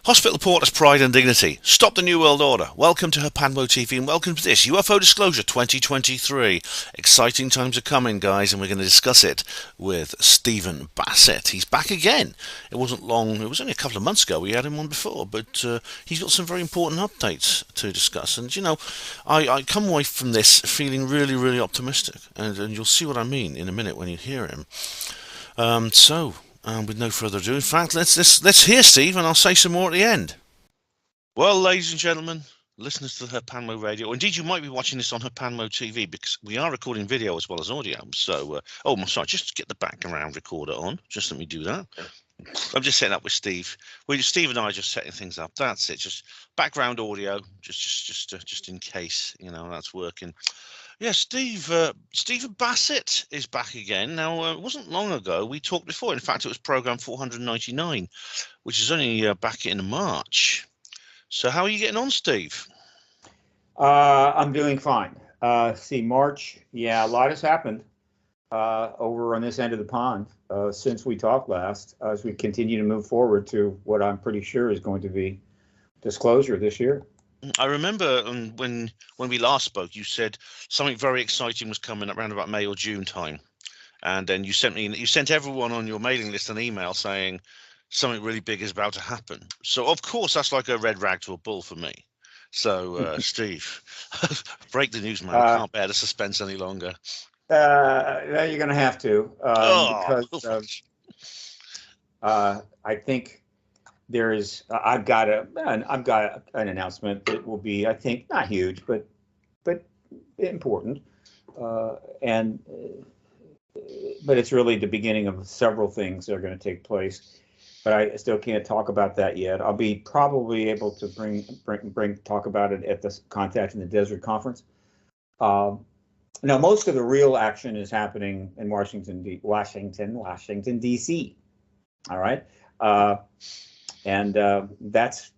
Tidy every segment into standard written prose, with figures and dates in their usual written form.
Hospital Porter's Pride and Dignity. Stop the New World Order. Welcome to Herpanmo TV and welcome to this UFO Disclosure 2023. Exciting times are coming, guys, and we're going to discuss it with Stephen Bassett. He's back again. It wasn't long, it was only a couple of months ago we had him on before, but he's got some very important updates to discuss. And, you know, I come away from this feeling really, really optimistic, and you'll see what I mean in a minute when you hear him. With no further ado, in fact, let's hear Steve, and I'll say some more at the end. Well, ladies and gentlemen, listeners to Herpanmo Radio, indeed you might be watching this on Herpanmo TV because we are recording video as well as audio. So, I'm sorry, just get the background recorder on. Just let me do that. I'm just setting up with Steve. Steve and I are just setting things up. That's it. Just background audio, just in case that's working. Yeah, Stephen Bassett is back again. Now, it wasn't long ago. We talked before. In fact, it was program 499, which is only back in March. So how are you getting on, Steve? I'm doing fine. March, yeah, a lot has happened over on this end of the pond since we talked last, as we continue to move forward to what I'm pretty sure is going to be disclosure this year. I remember when we last spoke, you said something very exciting was coming around about May or June time, and then you sent everyone on your mailing list an email saying something really big is about to happen. So of course that's like a red rag to a bull for me. So Steve, break the news, man. I can't bear the suspense any longer. You're going to have to because I think. I've got an announcement that will be, I think, not huge, but important, but it's really the beginning of several things that are going to take place. But I still can't talk about that yet. I'll be probably able to talk about it at the Contact in the Desert conference. Now, most of the real action is happening in Washington, D.C. All right. And that's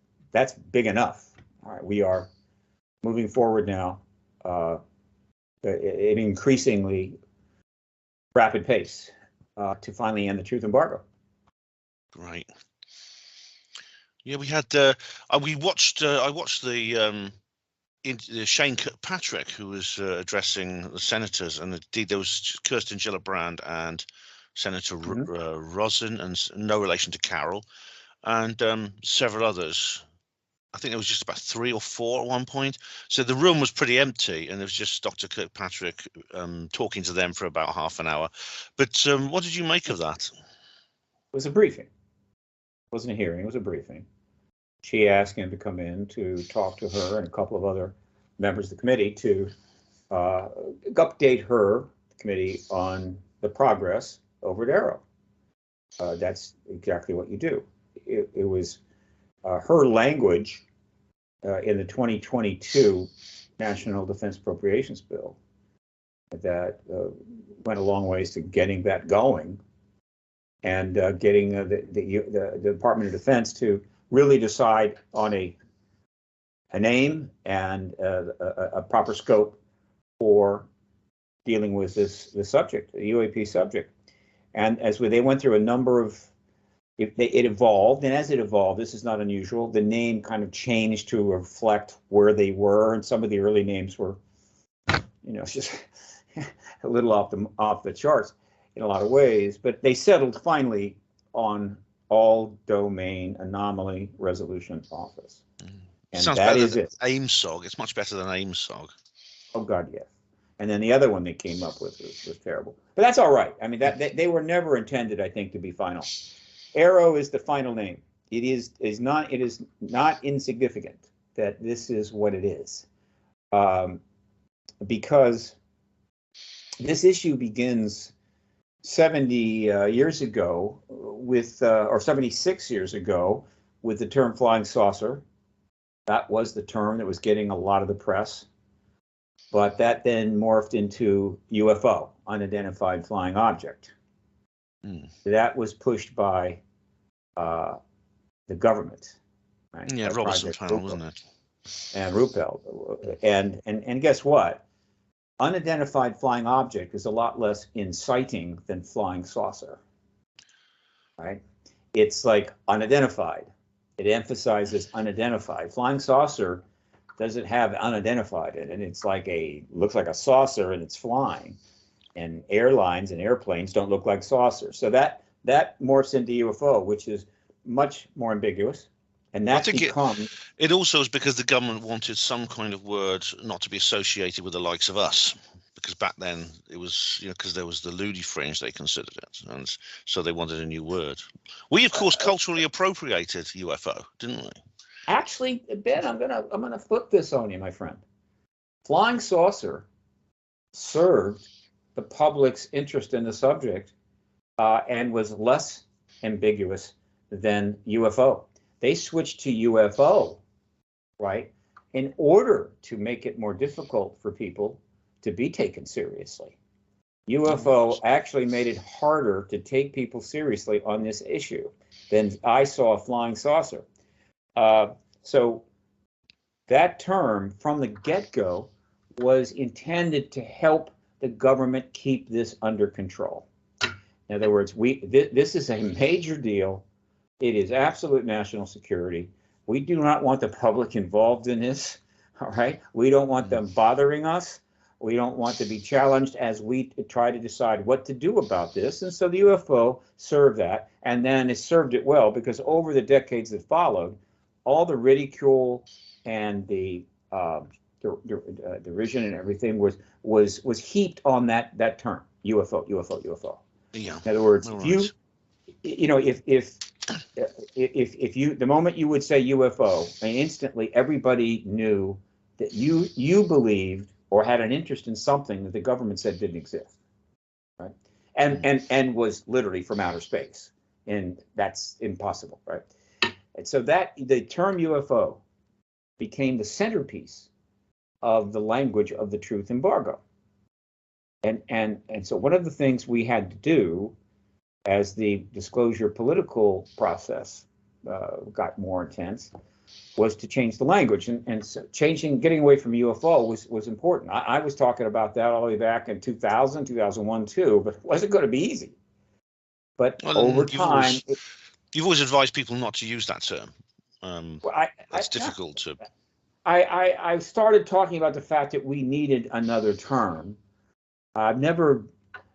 big enough. All right, we are moving forward now at an increasingly rapid pace to finally end the truth embargo. Right. Yeah, we had. I watched the Shane Kirkpatrick, who was addressing the senators, and indeed there was Kirsten Gillibrand and Senator Rosin, and no relation to Carol. And several others. I think there was just about 3 or 4 at one point. So the room was pretty empty, and there was just Dr. Kirkpatrick talking to them for about half an hour. But what did you make of that? It was a briefing. It wasn't a hearing. It was a briefing. She asked him to come in to talk to her and a couple of other members of the committee to update the committee on the progress over at Arrow. That's exactly what you do. It was her language in the 2022 National Defense Appropriations Bill that went a long ways to getting that going and getting the Department of Defense to really decide on a name and a proper scope for dealing with this subject, the UAP subject. And they went through a number of it evolved, and as it evolved, this is not unusual, the name kind of changed to reflect where they were, and some of the early names were, just a little off the charts in a lot of ways, but they settled finally on All Domain Anomaly Resolution Office. And sounds that is it. AIMSOG. It's much better than AIMSOG. Oh God, yes. And then the other one they came up with was terrible, but that's all right. I mean, they were never intended, I think, to be final. Arrow is the final name. It is not insignificant that this is what it is, because this issue begins 70 years ago or 76 years ago with the term flying saucer. That was the term that was getting a lot of the press, but that then morphed into UFO, unidentified flying object. That was pushed by the government. Right? Yeah, Robertson found, wasn't it? And Ruppel. And guess what? Unidentified flying object is a lot less inciting than flying saucer. Right? It's like unidentified. It emphasizes unidentified. Flying saucer doesn't have unidentified in it. It's like looks like a saucer and it's flying. And airlines and airplanes don't look like saucers. So that morphs into UFO, which is much more ambiguous. And I that's think become. it also is because the government wanted some kind of word not to be associated with the likes of us. Because back then it was, because there was the Ludi fringe, they considered it. And so they wanted a new word. We, of course, culturally appropriated UFO, didn't we? Actually, Ben, I'm gonna flip this on you, my friend. Flying saucer served the public's interest in the subject and was less ambiguous than UFO. They switched to UFO, right, in order to make it more difficult for people to be taken seriously. UFO actually made it harder to take people seriously on this issue than I saw a flying saucer. So that term from the get-go was intended to help the government keep this under control. In other words, this is a major deal. It is absolute national security. We do not want the public involved in this, all right? We don't want them bothering us. We don't want to be challenged as we try to decide what to do about this. And so the UFO served that, and then it served it well, because over the decades that followed, all the ridicule and the derision and everything was heaped on that term, UFO. Yeah. In other words, All if you the moment you would say UFO, and instantly everybody knew that you believed or had an interest in something that the government said didn't exist, right? And was literally from outer space, and that's impossible, right? And so that the term UFO became the centerpiece of the language of the truth embargo. And so one of the things we had to do as the disclosure political process got more intense was to change the language. And so getting away from UFO was important. I was talking about that all the way back in 2000, 2001 too, but it wasn't going to be easy. But over time, you've always advised people not to use that term. It's difficult to. I started talking about the fact that we needed another term. I've never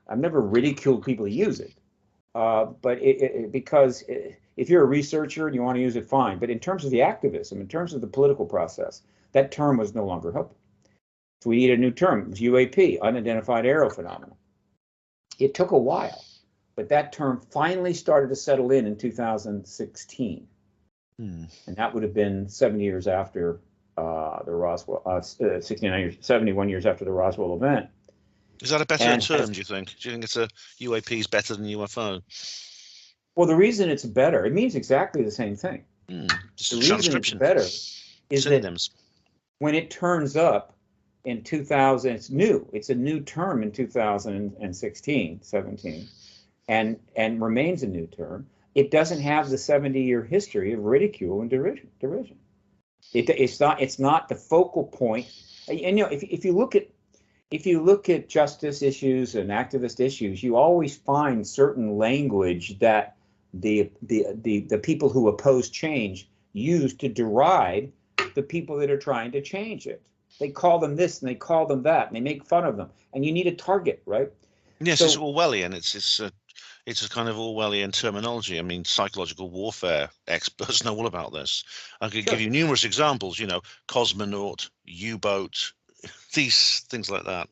ridiculed people who use it, but because if you're a researcher and you want to use it, fine. But in terms of the activism, in terms of the political process, that term was no longer helpful. So we needed a new term. It was UAP, unidentified aerial phenomena. It took a while, but that term finally started to settle in 2016, and that would have been 70 years after the Roswell, 71 years after the Roswell event. Is that a better term, do you think? Do you think it's UAP is better than UFO? Well, the reason it's better, it means exactly the same thing. Just the reason it's better is synonyms. That when it turns up in 2000, it's new. It's a new term in 2016, 17, and remains a new term. It doesn't have the 70-year history of ridicule and derision. It's not the focal point. And if you look at justice issues and activist issues, you always find certain language that the people who oppose change use to deride the people that are trying to change it. They call them this and they call them that, and they make fun of them. And you need a target, right? Yes, so, it's Orwellian. It's a kind of Orwellian terminology. I mean, psychological warfare experts know all about this. I could give you numerous examples. Cosmonaut, U-boat, these things like that.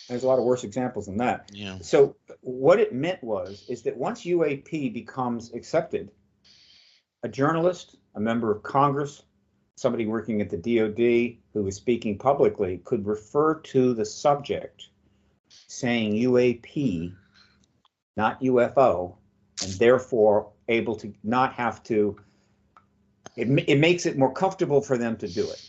There's a lot of worse examples than that. Yeah. So what it meant is that once UAP becomes accepted, a journalist, a member of Congress, somebody working at the DOD who was speaking publicly could refer to the subject saying UAP, not UFO, and therefore able to not have to. It makes it more comfortable for them to do it.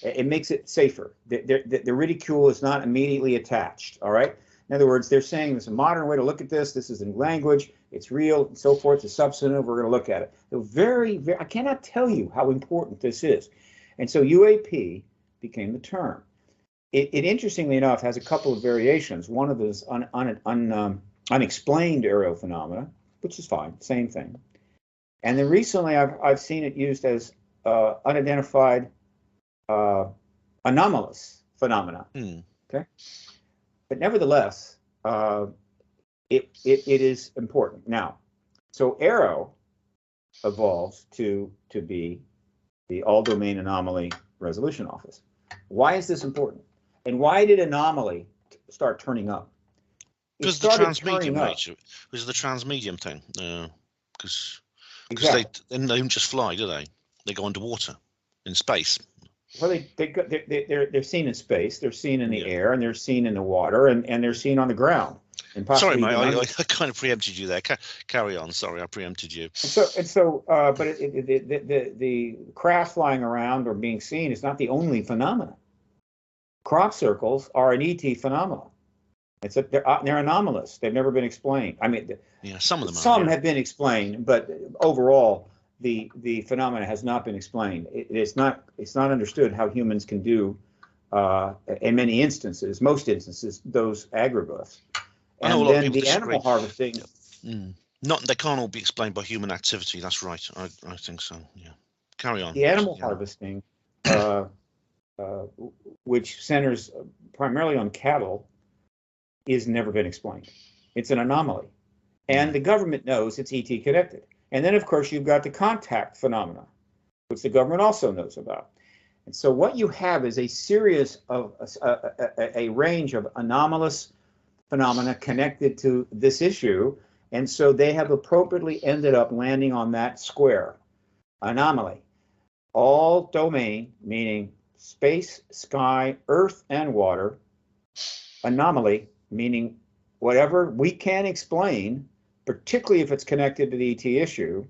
It makes it safer. The ridicule is not immediately attached, all right? In other words, they're saying there's a modern way to look at this. This is in language. It's real, and so forth. It's substantive. We're going to look at it. They're very, very, I cannot tell you how important this is. And so UAP became the term. It interestingly enough, has a couple of variations. One of those unexplained aerial phenomena, which is fine, same thing. And then recently I've seen it used as unidentified anomalous phenomena. Okay, but nevertheless, it is important. Now, so ARROW evolves to be the All Domain Anomaly Resolution Office. Why is this important? And why did anomaly start turning up? Because the transmedium nature. Because of the transmedium thing. Because exactly. they don't just fly, do they? They go underwater, in space. Well, they're seen in space, they're seen in the air, and they're seen in the water, and they're seen on the ground. And sorry, mate, I kind of preempted you there. Carry on. Sorry, I preempted you. But the craft flying around or being seen is not the only phenomenon. Crop circles are an ET phenomenon. They're anomalous. They've never been explained. I mean, some of them have been explained, but overall, the phenomena has not been explained. It's not understood how humans can do, in many instances, most instances, those agroglyphs. And then the animal harvesting. They can't all be explained by human activity. That's right. I think so. Yeah. Carry on. The animal harvesting, which centers primarily on cattle, is never been explained. It's an anomaly, and the government knows it's ET connected. And then, of course, you've got the contact phenomena, which the government also knows about. And so what you have is a series of a range of anomalous phenomena connected to this issue. And so they have appropriately ended up landing on that square. Anomaly. All domain, meaning space, sky, earth, and water. Anomaly, meaning whatever we can explain, particularly if it's connected to the ET issue.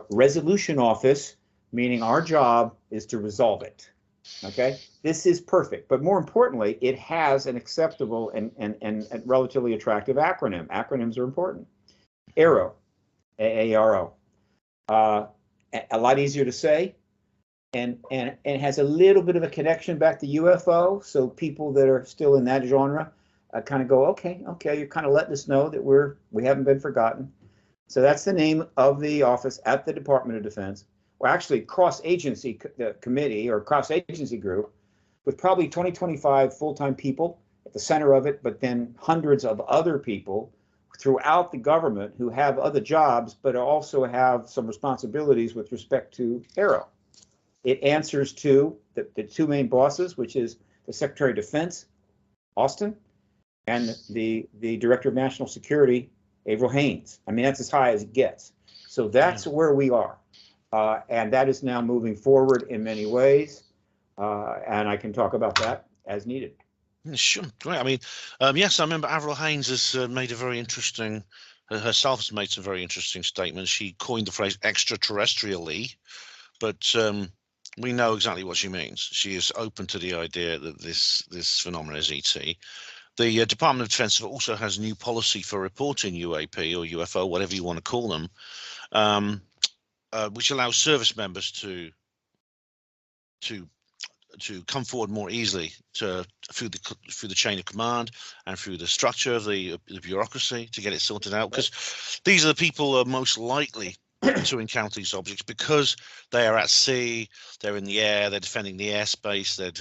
Resolution office, meaning our job is to resolve it. Okay, this is perfect, but more importantly, it has an acceptable and relatively attractive acronym. Acronyms are important. ARROW, AARO, a lot easier to say, and has a little bit of a connection back to UFO. So people that are still in that genre kind of go, okay, you're kind of letting us know that we haven't been forgotten. So that's the name of the office at the Department of Defense. Or actually cross-agency committee or cross-agency group with probably 25 full-time people at the center of it, but then hundreds of other people throughout the government who have other jobs, but also have some responsibilities with respect to ARROW. It answers to the two main bosses, which is the Secretary of Defense, Austin, and the Director of National Security, Avril Haines. I mean, that's as high as it gets. So that's where we are. And that is now moving forward in many ways, and I can talk about that as needed. Sure, great. I mean, yes, I remember Avril Haines has made a very interesting, herself has made some very interesting statements. She coined the phrase extraterrestrially, but we know exactly what she means. She is open to the idea that this phenomenon is ET. The Department of Defense also has new policy for reporting UAP or UFO, whatever you want to call them. Which allows service members to come forward more easily through the chain of command and through the structure of the bureaucracy to get it sorted out, because these are the people who are most likely to encounter these objects because they are at sea, they're in the air, they're defending the airspace, they're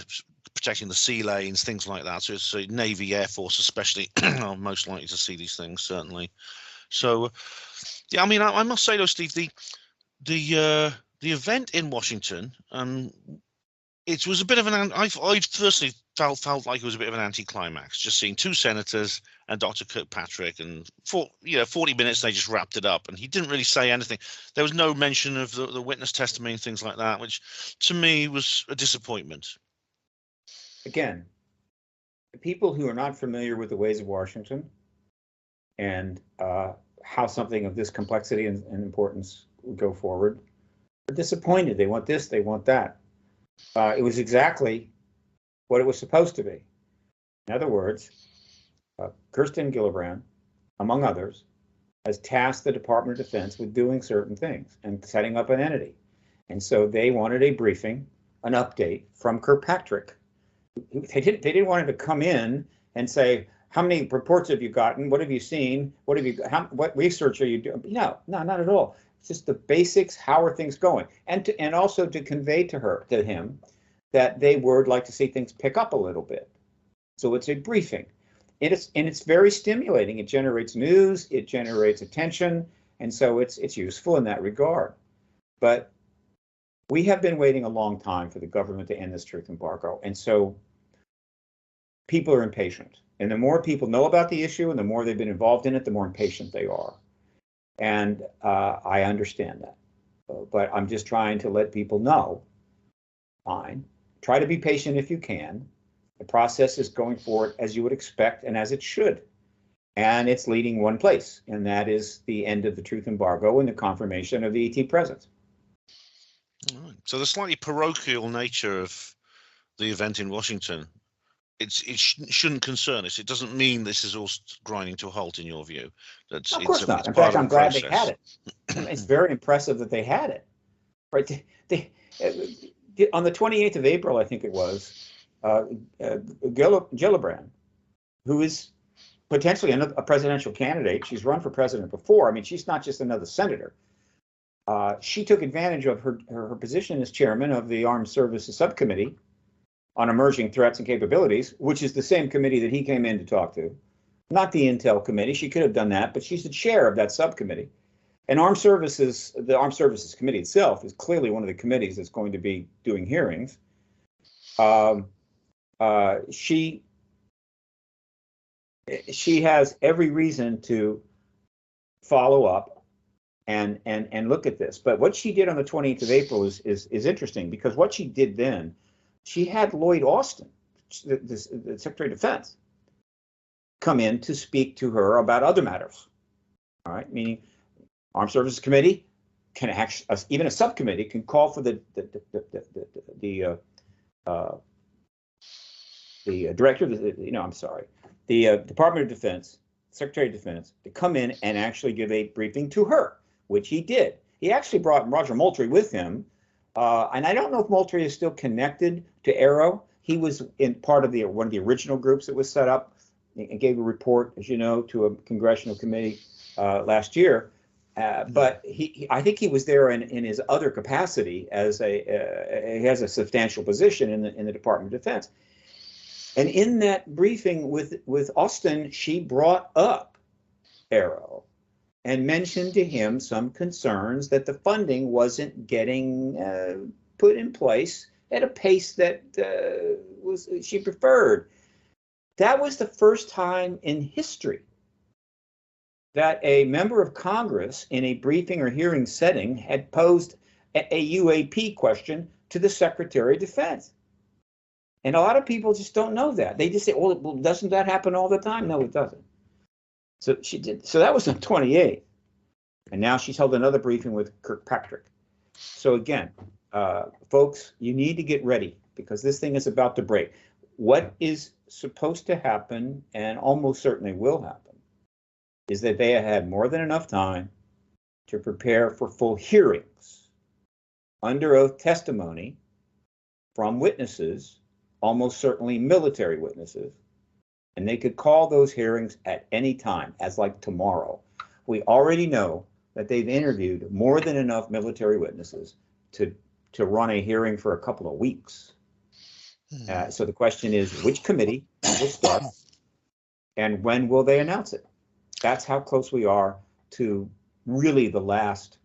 protecting the sea lanes, things like that. So it's Navy, Air Force especially are most likely to see these things, certainly. So yeah, I mean, I must say though, Steve, the event in Washington, it was a bit of an. I personally felt like it was a bit of an anticlimax. Just seeing two senators and Dr. Kirkpatrick, and for 40 minutes they just wrapped it up, and he didn't really say anything. There was no mention of the witness testimony and things like that, which to me was a disappointment. Again, the people who are not familiar with the ways of Washington and how something of this complexity and importance would go forward are disappointed. They want this, they want that. It was exactly what it was supposed to be. In other words, Kirsten Gillibrand, among others, has tasked the Department of Defense with doing certain things and setting up an entity. And so they wanted a briefing, an update from Kirkpatrick. They didn't want him to come in and say, how many reports have you gotten? What have you seen? What research are you doing? No, not at all. just the basics. How are things going? And also to convey to him that they would like to see things pick up a little bit. So it's a briefing. It's very stimulating. It generates news, it generates attention, and so it's useful in that regard. But we have been waiting a long time for the government to end this truth embargo, and so people are impatient. And the more people know about the issue and the more they've been involved in it, the more impatient they are. And I understand that. But I'm just trying to let people know, fine, try to be patient if you can. The process is going forward as you would expect and as it should. And it's leading one place, and that is the end of the truth embargo and the confirmation of the ET presence. All right. So the slightly parochial nature of the event in Washington, it shouldn't concern us. It doesn't mean this is all grinding to a halt in your view. Of course not. In fact, I'm glad they had it. It's very impressive that they had it. Right? On the 28th of April, I think it was, Gillibrand, who is potentially a presidential candidate. She's run for president before. I mean, she's not just another senator. She took advantage of her position as chairman of the Armed Services Subcommittee on Emerging Threats and Capabilities, which is the same committee that he came in to talk to, not the Intel Committee. She could have done that, but she's the chair of that subcommittee. And the Armed Services Committee itself is clearly one of the committees that's going to be doing hearings. She has every reason to follow up and look at this. But what she did on the 28th of April is interesting, because what she did then, she had Lloyd Austin, the Secretary of Defense, come in to speak to her about other matters. All right, meaning Armed Services Committee can actually, even a subcommittee can call for the director, the Department of Defense, Secretary of Defense, to come in and actually give a briefing to her, which he did. He actually brought Roger Moultrie with him, and I don't know if Moultrie is still connected to Aero. He was in part of one of the original groups that was set up and gave a report, as you know, to a congressional committee last year. But I think he was there in his other capacity as he has a substantial position in the Department of Defense. And in that briefing with Austin, she brought up Aero and mentioned to him some concerns that the funding wasn't getting put in place at a pace that she preferred. That was the first time in history that a member of Congress in a briefing or hearing setting had posed a UAP question to the Secretary of Defense. And a lot of people just don't know that. They just say, well, doesn't that happen all the time? No, it doesn't. So she did. So that was on 28th. And now she's held another briefing with Kirkpatrick. So again, folks, you need to get ready, because this thing is about to break. What is supposed to happen, and almost certainly will happen, is that they have had more than enough time to prepare for full hearings, under oath testimony from witnesses, almost certainly military witnesses, and they could call those hearings at any time, as like tomorrow. We already know that they've interviewed more than enough military witnesses to run a hearing for a couple of weeks. So the question is, which committee will start, and when will they announce it? That's how close we are to really the last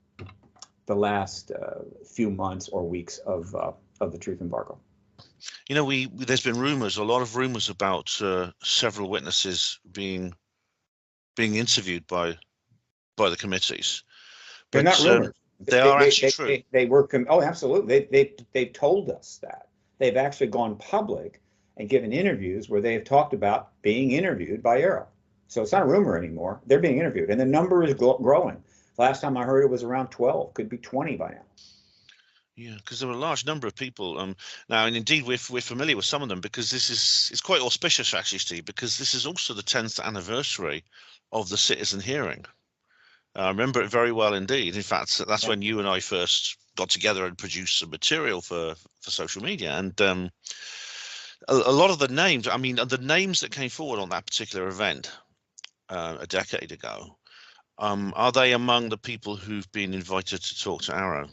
few months or weeks of the truth embargo. You know, there's been a lot of rumors about several witnesses being interviewed by the committees. They're not rumors. They are actually true. They were. Oh, absolutely. They've told us that. They've actually gone public and given interviews where they have talked about being interviewed by Aero. So it's not a rumor anymore. They're being interviewed, and the number is growing. Last time I heard it was around 12, could be 20 by now. Yeah, because there were a large number of people. Now, and indeed, we're familiar with some of them, because it's quite auspicious, actually, Steve, because this is also the 10th anniversary of the citizen hearing. I remember it very well indeed. In fact, that's when you and I first got together and produced some material for social media. And a lot of the names, the names that came forward on that particular event a decade ago Are they among the people who've been invited to talk to Arrow?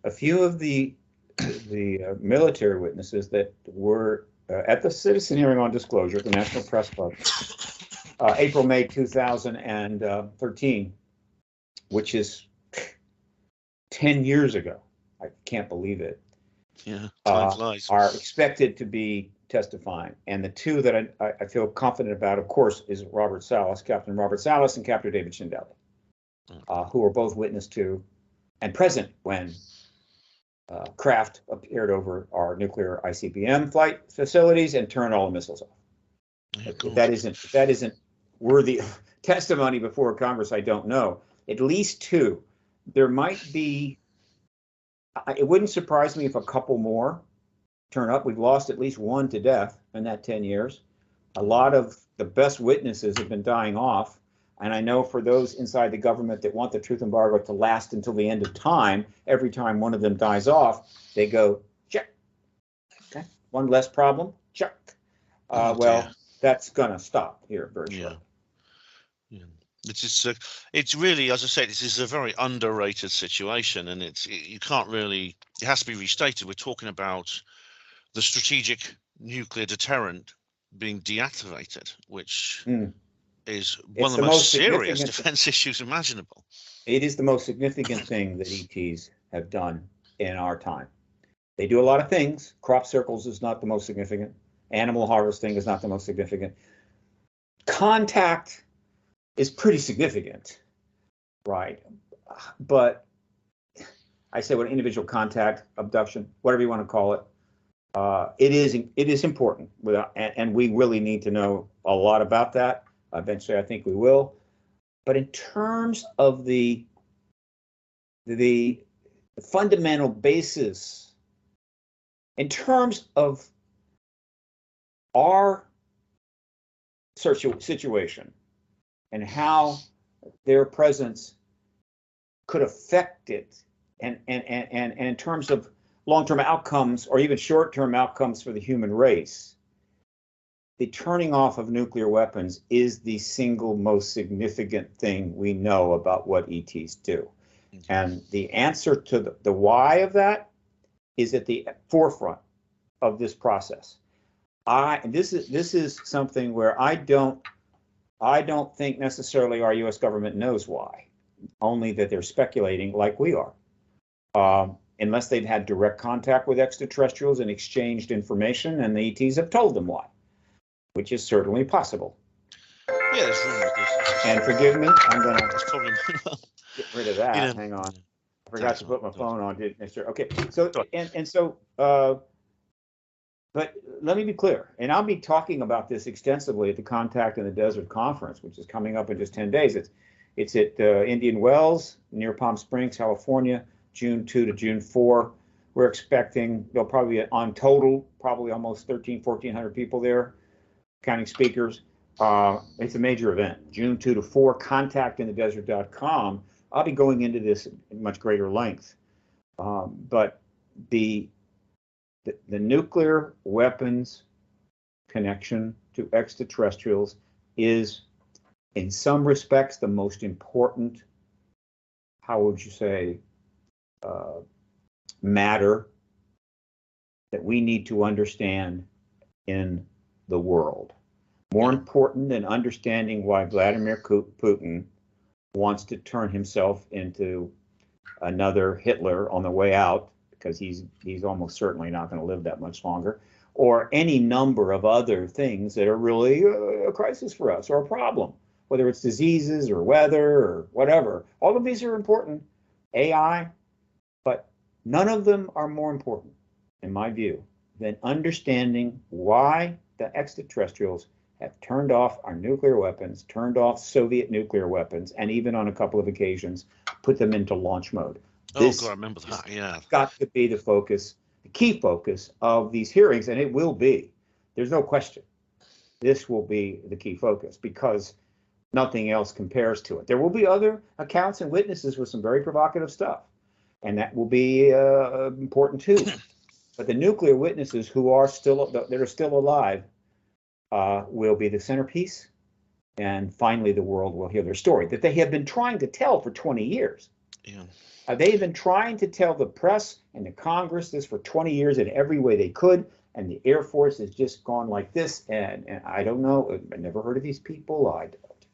A few of the military witnesses that were at the citizen hearing on disclosure at the National Press Club, April, May 2013, which is 10 years ago. I can't believe it. Yeah, time flies. Are expected to be testifying. And the two that I feel confident about, of course, is Captain Robert Salas and Captain David Schindele, who were both witness to and present when craft appeared over our nuclear ICBM flight facilities and turned all the missiles off. If that isn't worthy of testimony before Congress, I don't know. At least two. There might be. It wouldn't surprise me if a couple more turn up. We've lost at least one to death in that 10 years. A lot of the best witnesses have been dying off. And I know for those inside the government that want the truth embargo to last until the end of time, every time one of them dies off, they go, check. Okay, one less problem, check. Well, that's going to stop here very shortly. Yeah. It's really, as I said, this is a very underrated situation, and you can't really. It has to be restated. We're talking about the strategic nuclear deterrent being deactivated, which is one of the most serious defense issues imaginable. It is the most significant thing that ETs have done in our time. They do a lot of things. Crop circles is not the most significant. Animal harvesting is not the most significant. Contact is pretty significant, right? But I say what individual contact, abduction, whatever you want to call it, it is important, and we really need to know a lot about that. Eventually, I think we will. But in terms of the fundamental basis, in terms of our situation and how their presence could affect it, and in terms of long-term outcomes or even short-term outcomes for the human race, the turning off of nuclear weapons is the single most significant thing we know about what ETs do. And the answer to the why of that is at the forefront of this process. This is something where I don't think necessarily our U.S. government knows why, only that they're speculating like we are. Unless they've had direct contact with extraterrestrials and exchanged information, and the ETs have told them why, which is certainly possible. Yeah, it's really good. And forgive me, I'm going to get rid of that. Hang on. I forgot to put my phone on, didn't I? Okay, but let me be clear, and I'll be talking about this extensively at the Contact in the Desert Conference, which is coming up in just 10 days. It's at Indian Wells near Palm Springs, California, June 2 to June 4. We're expecting there'll probably be on total probably almost 1,400 people there, counting speakers. It's a major event, June 2 to 4, contactinthedesert.com. I'll be going into this in much greater length. But the nuclear weapons connection to extraterrestrials is, in some respects, the most important, how would you say, matter that we need to understand in the world. More important than understanding why Vladimir Putin wants to turn himself into another Hitler on the way out, because he's almost certainly not going to live that much longer, or any number of other things that are really a crisis for us or a problem, whether it's diseases or weather or whatever. All of these are important, AI, but none of them are more important, in my view, than understanding why the extraterrestrials have turned off our nuclear weapons, turned off Soviet nuclear weapons, and even on a couple of occasions, put them into launch mode. This God, I remember that, yeah. Got to be the focus, the key focus of these hearings, and it will be. There's no question. This will be the key focus because nothing else compares to it. There will be other accounts and witnesses with some very provocative stuff, and that will be important too. But the nuclear witnesses that are still alive will be the centerpiece, and finally the world will hear their story that they have been trying to tell for 20 years. Yeah. They have been trying to tell the press and the Congress this for 20 years in every way they could, and the Air Force has just gone like this. And I don't know, I never heard of these people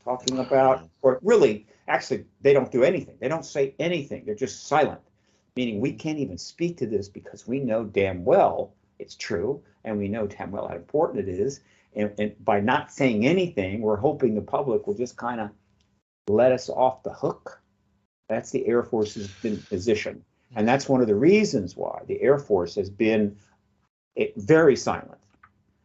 talking about, or really, actually, they don't do anything. They don't say anything. They're just silent, meaning we can't even speak to this because we know damn well it's true, and we know damn well how important it is. And by not saying anything, we're hoping the public will just kind of let us off the hook. That's the Air Force's position. And that's one of the reasons why the Air Force has been very silent.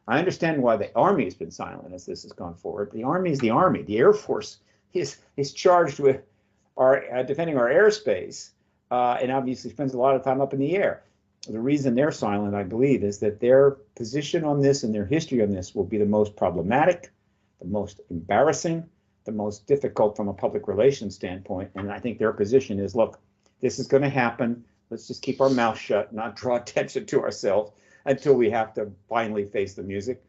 I understand why the Army has been silent as this has gone forward. The Army is the Army. The Air Force is charged with defending our airspace, and obviously spends a lot of time up in the air. The reason they're silent, I believe, is that their position on this and their history on this will be the most problematic, the most embarrassing, the most difficult from a public relations standpoint. And I think their position is, look, this is going to happen. Let's just keep our mouth shut, not draw attention to ourselves until we have to finally face the music,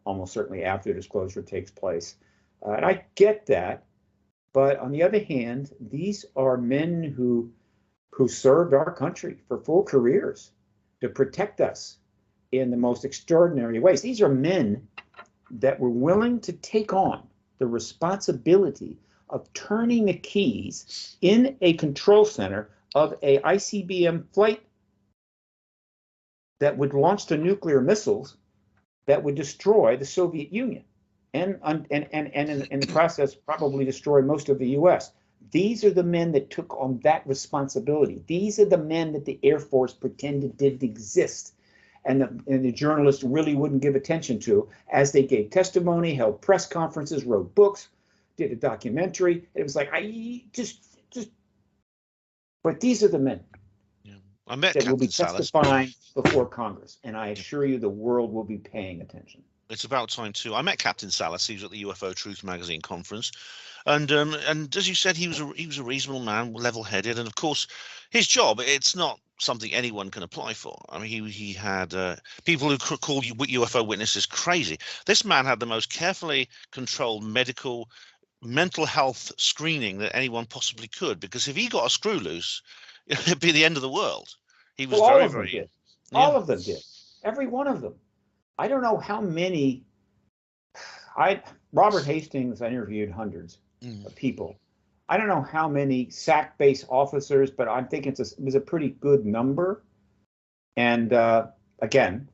almost certainly after the disclosure takes place. And I get that. But on the other hand, these are men who served our country for full careers to protect us in the most extraordinary ways. These are men that were willing to take on the responsibility of turning the keys in a control center of a ICBM flight that would launch the nuclear missiles that would destroy the Soviet Union and in the process probably destroy most of the US. These are the men that took on that responsibility. These are the men that the Air Force pretended didn't exist, and the journalists really wouldn't give attention to as they gave testimony, held press conferences, wrote books, did a documentary. It was like, but these are the men I met that will be Captain Salas. testifying before Congress, and I assure you the world will be paying attention. It's about time too. I met Captain Salas. He was at the UFO Truth Magazine conference, and as you said, he was a reasonable man, level-headed, and of course, his job, it's not something anyone can apply for. I mean, he had people who call UFO witnesses crazy. This man had the most carefully controlled mental health screening that anyone possibly could, because if he got a screw loose, it'd be the end of the world. He was all very, of them very. did. Yeah. All of them did. Every one of them. I don't know how many. Robert Hastings, I interviewed hundreds of people. I don't know how many SAC-based officers, but I'm thinking it was a pretty good number. And again,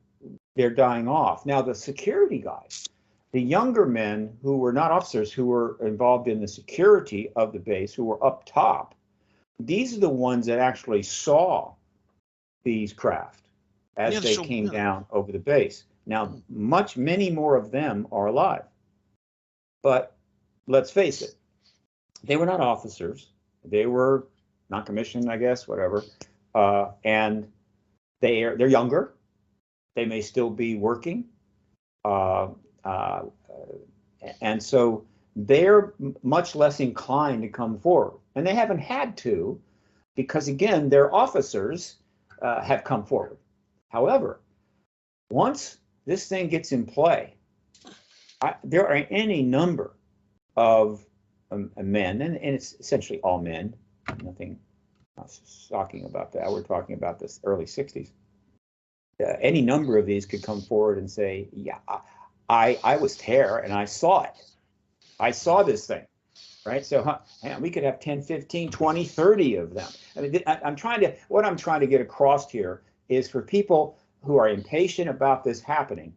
they're dying off. Now, the security guys, the younger men who were not officers, who were involved in the security of the base, who were up top, these are the ones that actually saw these craft as they came down over the base. Now, many more of them are alive. But let's face it, they were not officers. They were not commissioned, I guess, whatever. And they're younger. They may still be working. And so they're much less inclined to come forward. And they haven't had to, because, again, their officers have come forward. However, once this thing gets in play, there are any number of men, and it's essentially all men, nothing shocking about that. We're talking about this early 60s. Any number of these could come forward and say, yeah, I was there and I saw it. I saw this thing, right? So we could have 10, 15, 20, 30 of them. I mean, what I'm trying to get across here is for people who are impatient about this happening,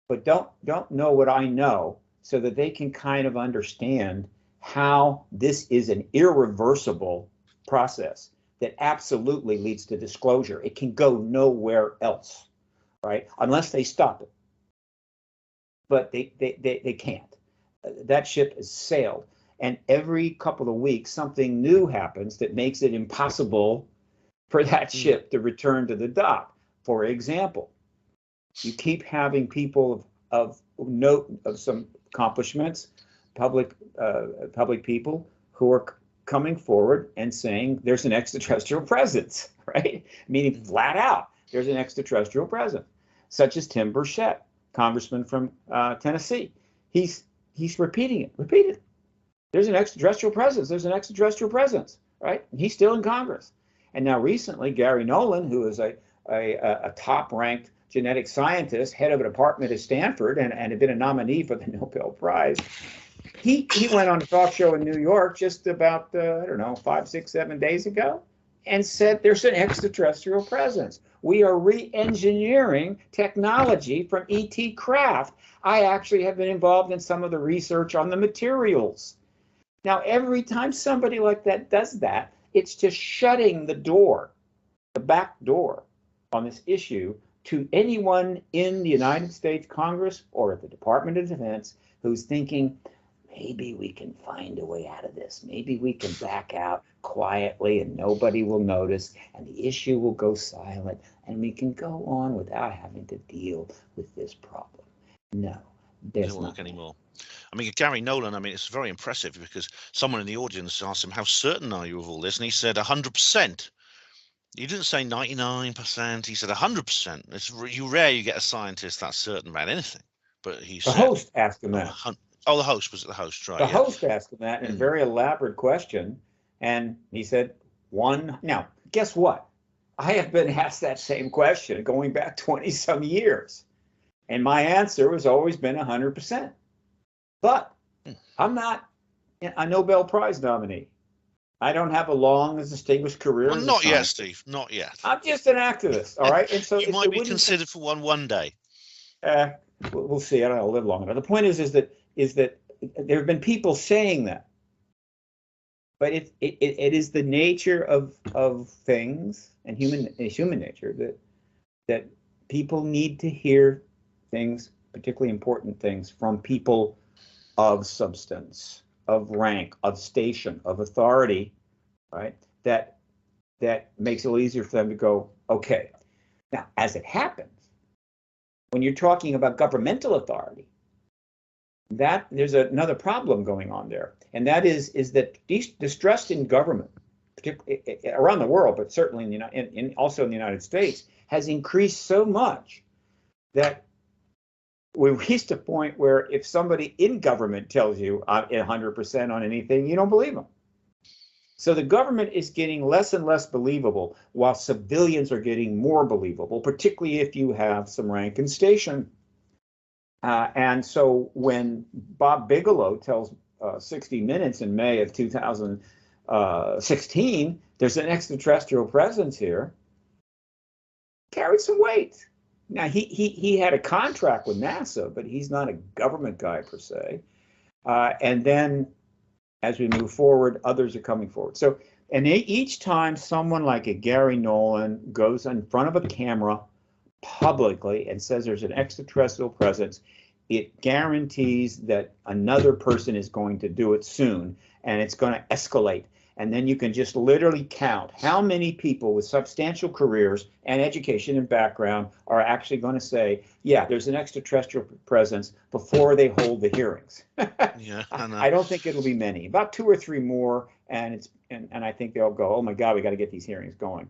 but don't know what I know, so that they can kind of understand how this is an irreversible process that absolutely leads to disclosure. It can go nowhere else, right? Unless they stop it. But they can't. That ship has sailed. And every couple of weeks, something new happens that makes it impossible for that ship to return to the dock. For example, you keep having people of note, of some accomplishments, public people who are coming forward and saying there's an extraterrestrial presence, right? Meaning flat out, there's an extraterrestrial presence, such as Tim Burchett, congressman from Tennessee. He's he's repeating it repeatedly. There's an extraterrestrial presence. There's an extraterrestrial presence, right? And he's still in Congress. And now recently, Gary Nolan, who is a top-ranked genetic scientist, head of a department at Stanford, and had been a nominee for the Nobel Prize, he went on a talk show in New York just about, I don't know, 5, 6, 7 days ago, and said there's an extraterrestrial presence. We are re-engineering technology from E.T. craft. I actually have been involved in some of the research on the materials. Now, every time somebody like that does that, it's just shutting the door, the back door on this issue to anyone in the United States Congress or at the Department of Defense who's thinking, maybe we can find a way out of this. Maybe we can back out quietly and nobody will notice and the issue will go silent and we can go on without having to deal with this problem. No, there's doesn't work not anymore. I mean, Gary Nolan, I mean, it's very impressive because someone in the audience asked him, how certain are you of all this? And he said 100%. He didn't say 99%. He said 100%. It's rare you get a scientist that's certain about anything. But he said, the host asked him that. Oh, the host was it the host, right? The host asked him that in a very elaborate question. And he said, one. Now, guess what? I have been asked that same question going back 20 some years. And my answer has always been 100%. But I'm not a Nobel Prize nominee. I don't have a long, distinguished career. Well, not yet, Steve. Not yet. I'm just an activist, all right? And so you might be considered for one day. We'll see. I don't know. I'll live long enough. The point is that there have been people saying that, but it is the nature of things and human nature that people need to hear things, particularly important things, from people of substance, of rank, of station, of authority, right? That makes it easier for them to go, okay. Now, as it happens, when you're talking about governmental authority, that there's another problem going on there, and that is that distrust in government, particularly around the world, but certainly also in the United States, has increased so much that we reached a point where if somebody in government tells you 100% on anything, you don't believe them. So the government is getting less and less believable while civilians are getting more believable, particularly if you have some rank and station. And so when Bob Bigelow tells 60 Minutes in May of 2016, there's an extraterrestrial presence here, carried some weight. Now, he had a contract with NASA, but he's not a government guy per se. And then as we move forward, others are coming forward. So, and each time someone like a Gary Nolan goes in front of a camera publicly and says there's an extraterrestrial presence, it guarantees that another person is going to do it soon, and it's going to escalate. And then you can just literally count how many people with substantial careers and education and background are actually going to say, yeah, there's an extraterrestrial presence before they hold the hearings. Yeah, I know. I don't think it'll be many, about 2 or 3 more. And I think they'll go, oh my God, we got to get these hearings going.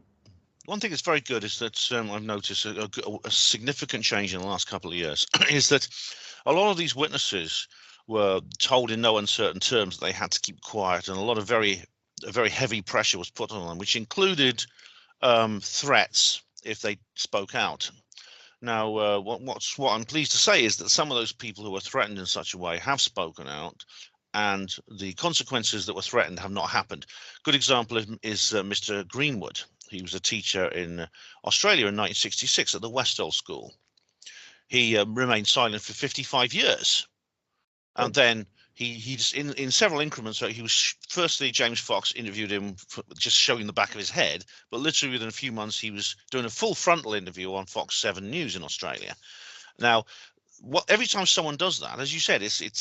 One thing that's very good is that I've noticed a significant change in the last couple of years is that a lot of these witnesses were told in no uncertain terms that they had to keep quiet, and a lot of very heavy pressure was put on them, which included threats if they spoke out. Now, what I'm pleased to say is that some of those people who were threatened in such a way have spoken out, and the consequences that were threatened have not happened. Good example is Mr. Greenwood. He was a teacher in Australia in 1966 at the Westall School. He remained silent for 55 years, and then he just in several increments. So he was firstly, James Fox interviewed him for just showing the back of his head, but literally within a few months he was doing a full frontal interview on Fox 7 News in Australia. Now, every time someone does that, as you said, it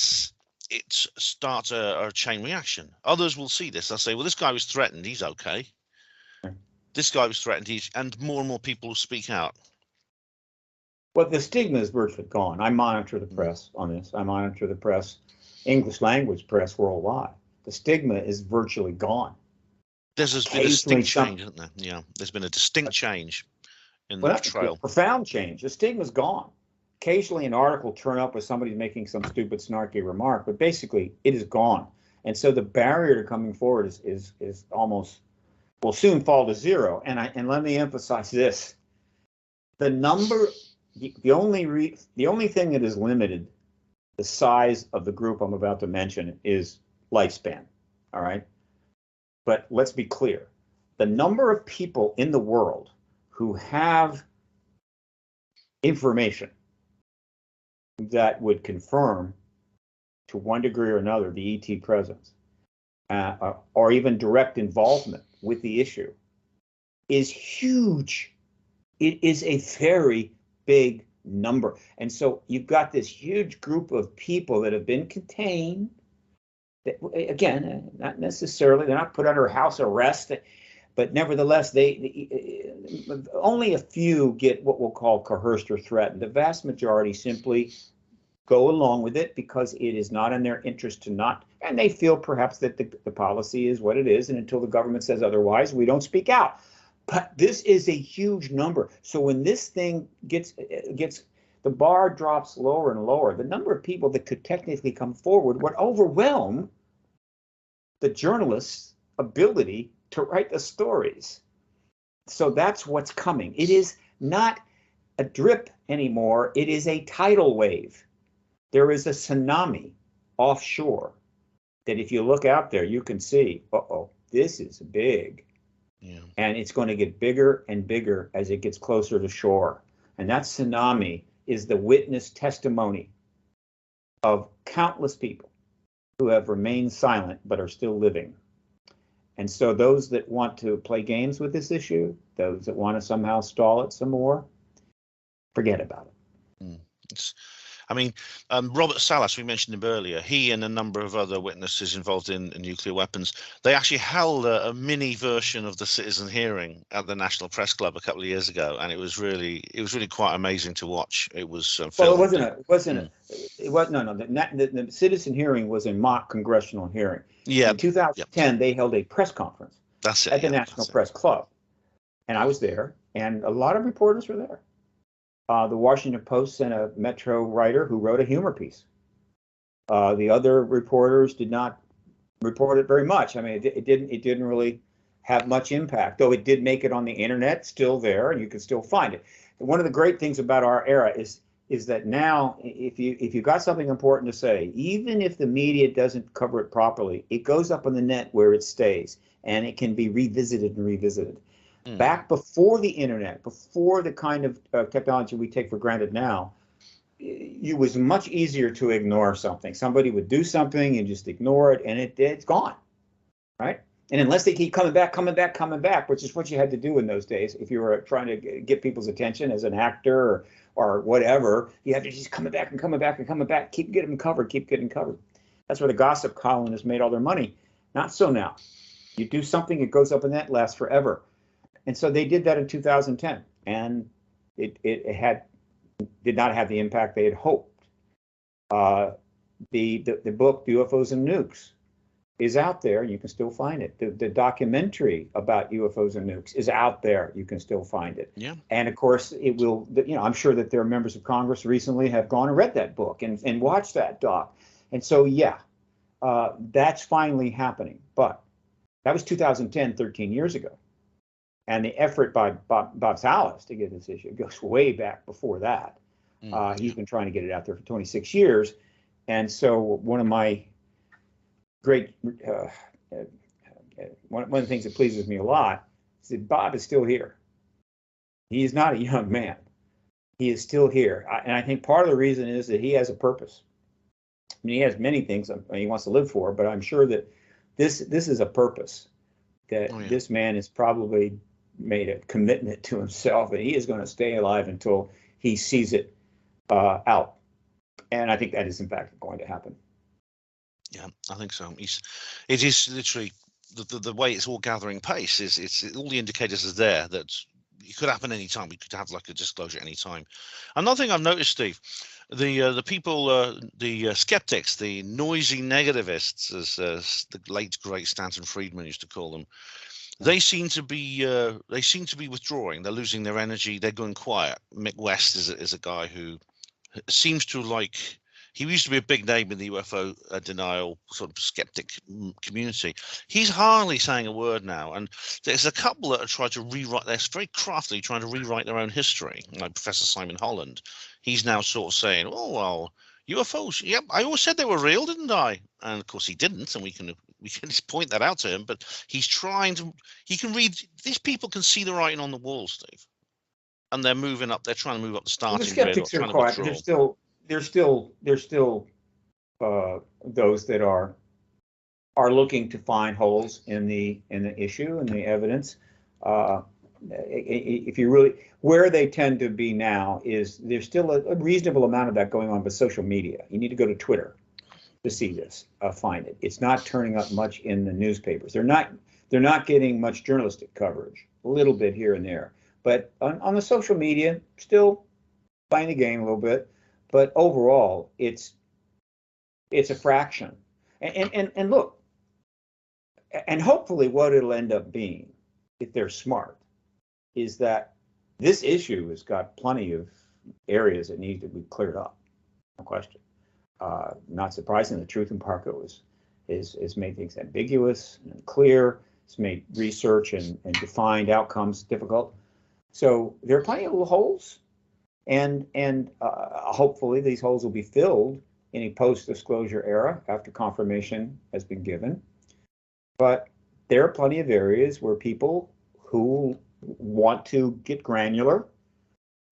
starts a chain reaction. Others will see this. They'll say, well, this guy was threatened, he's okay. This guy was threatened, and more people will speak out. Well, the stigma is virtually gone. I monitor the press on this. I monitor the press, English language press worldwide. The stigma is virtually gone. There's been a distinct change, isn't there? Yeah, there's been a distinct change in the trail. Profound change. The stigma's gone. occasionally an article turn up with somebody making some stupid, snarky remark, but basically it is gone. And so the barrier to coming forward is almost, will soon fall to zero. And let me emphasize this: the number, the only thing that is limited the size of the group I'm about to mention is lifespan. All right, but let's be clear: the number of people in the world who have information that would confirm to one degree or another the ET presence, or even direct involvement with the issue, is huge. It is a very big number. And so you've got this huge group of people that have been contained, that, again, not necessarily, they're not put under house arrest, but nevertheless, only a few get what we'll call coerced or threatened. The vast majority simply go along with it because it is not in their interest to not, and they feel perhaps that the policy is what it is, and until the government says otherwise, we don't speak out. But this is a huge number. So when this thing gets the bar drops lower and lower, the number of people that could technically come forward would overwhelm the journalists' ability to write the stories. So that's what's coming. It is not a drip anymore. It is a tidal wave. There is a tsunami offshore that if you look out there, you can see, uh-oh, this is big. Yeah. And it's going to get bigger and bigger as it gets closer to shore. And that tsunami is the witness testimony of countless people who have remained silent but are still living. And so those that want to play games with this issue, those that want to somehow stall it some more, forget about it. Robert Salas, we mentioned him earlier, he and a number of other witnesses involved in nuclear weapons, they actually held a mini version of the citizen hearing at the National Press Club a couple of years ago, and it was really quite amazing to watch. It was well, the citizen hearing was a mock congressional hearing. Yeah. In 2010, they held a press conference at the National Press Club, and I was there, and a lot of reporters were there. The Washington Post sent a Metro writer who wrote a humor piece. The other reporters did not report it very much. I mean, it didn't really have much impact, though it did make it on the internet, still there, and you can still find it. And one of the great things about our era is that now, if you got something important to say, even if the media doesn't cover it properly, it goes up on the net where it stays, and it can be revisited and revisited. Back before the internet, before the kind of technology we take for granted now, it was much easier to ignore something. Somebody would do something and just ignore it, and it's gone, right? And unless they keep coming back, which is what you had to do in those days, if you were trying to get people's attention as an actor or whatever, you had to just coming back, keep getting covered. That's where the gossip columnists made all their money. Not so now. You do something, it goes up in that, lasts forever. And so they did that in 2010, and it did not have the impact they had hoped. The book UFOs and Nukes is out there. You can still find it. The documentary about UFOs and nukes is out there. You can still find it. Yeah. And of course, it will. I'm sure that there are members of Congress recently have gone and read that book and watched that doc. And so, that's finally happening. But that was 2010, 13 years ago. And the effort by Bob Salas to get this issue goes way back before that. He's been trying to get it out there for 26 years. And so one of my great, one of the things that pleases me a lot is that Bob is still here. He is not a young man. He is still here. And I think part of the reason is that he has a purpose. I mean, he has many things he wants to live for, but I'm sure that this is a purpose that this man has probably made a commitment to himself, and he is going to stay alive until he sees it out. And I think that is in fact going to happen. Yeah, I think so. It is literally the way it's all gathering pace. It's all the indicators are there that it could happen any time. We could have like a disclosure any time. Another thing I've noticed, Steve, the people, the skeptics, the noisy negativists, as the late great Stanton Friedman used to call them, they seem to be withdrawing. They're losing their energy. They're going quiet. Mick West is a guy who seems to like. He used to be a big name in the UFO denial sort of skeptic community. He's hardly saying a word now, and there's a couple that are trying to rewrite. They're very craftily trying to rewrite their own history, like Professor Simon Holland. He's now sort of saying, "Oh well, UFOs. Yep, I always said they were real, didn't I?" And of course he didn't, and we can just point that out to him. But he's trying to. He can read. These people can see the writing on the wall, Steve, and they're moving up. They're trying to move up the Well, the starting grid or skeptics are trying to quiet, but withdraw. there's still those that are looking to find holes in the issue and the evidence. If you really, where they tend to be now is there's still a reasonable amount of that going on with social media. You need to go to Twitter to see this, find it. It's not turning up much in the newspapers. They're not getting much journalistic coverage. A little bit here and there, but on the social media, still playing the game a little bit. But overall, it's a fraction. And look, and hopefully what it'll end up being, if they're smart, is that this issue has got plenty of areas that need to be cleared up. No question. Not surprising, the truth in Parco is made things ambiguous and clear. It's made research and defined outcomes difficult. So there are plenty of little holes, and hopefully these holes will be filled in a post-disclosure era after confirmation has been given. But there are plenty of areas where people who want to get granular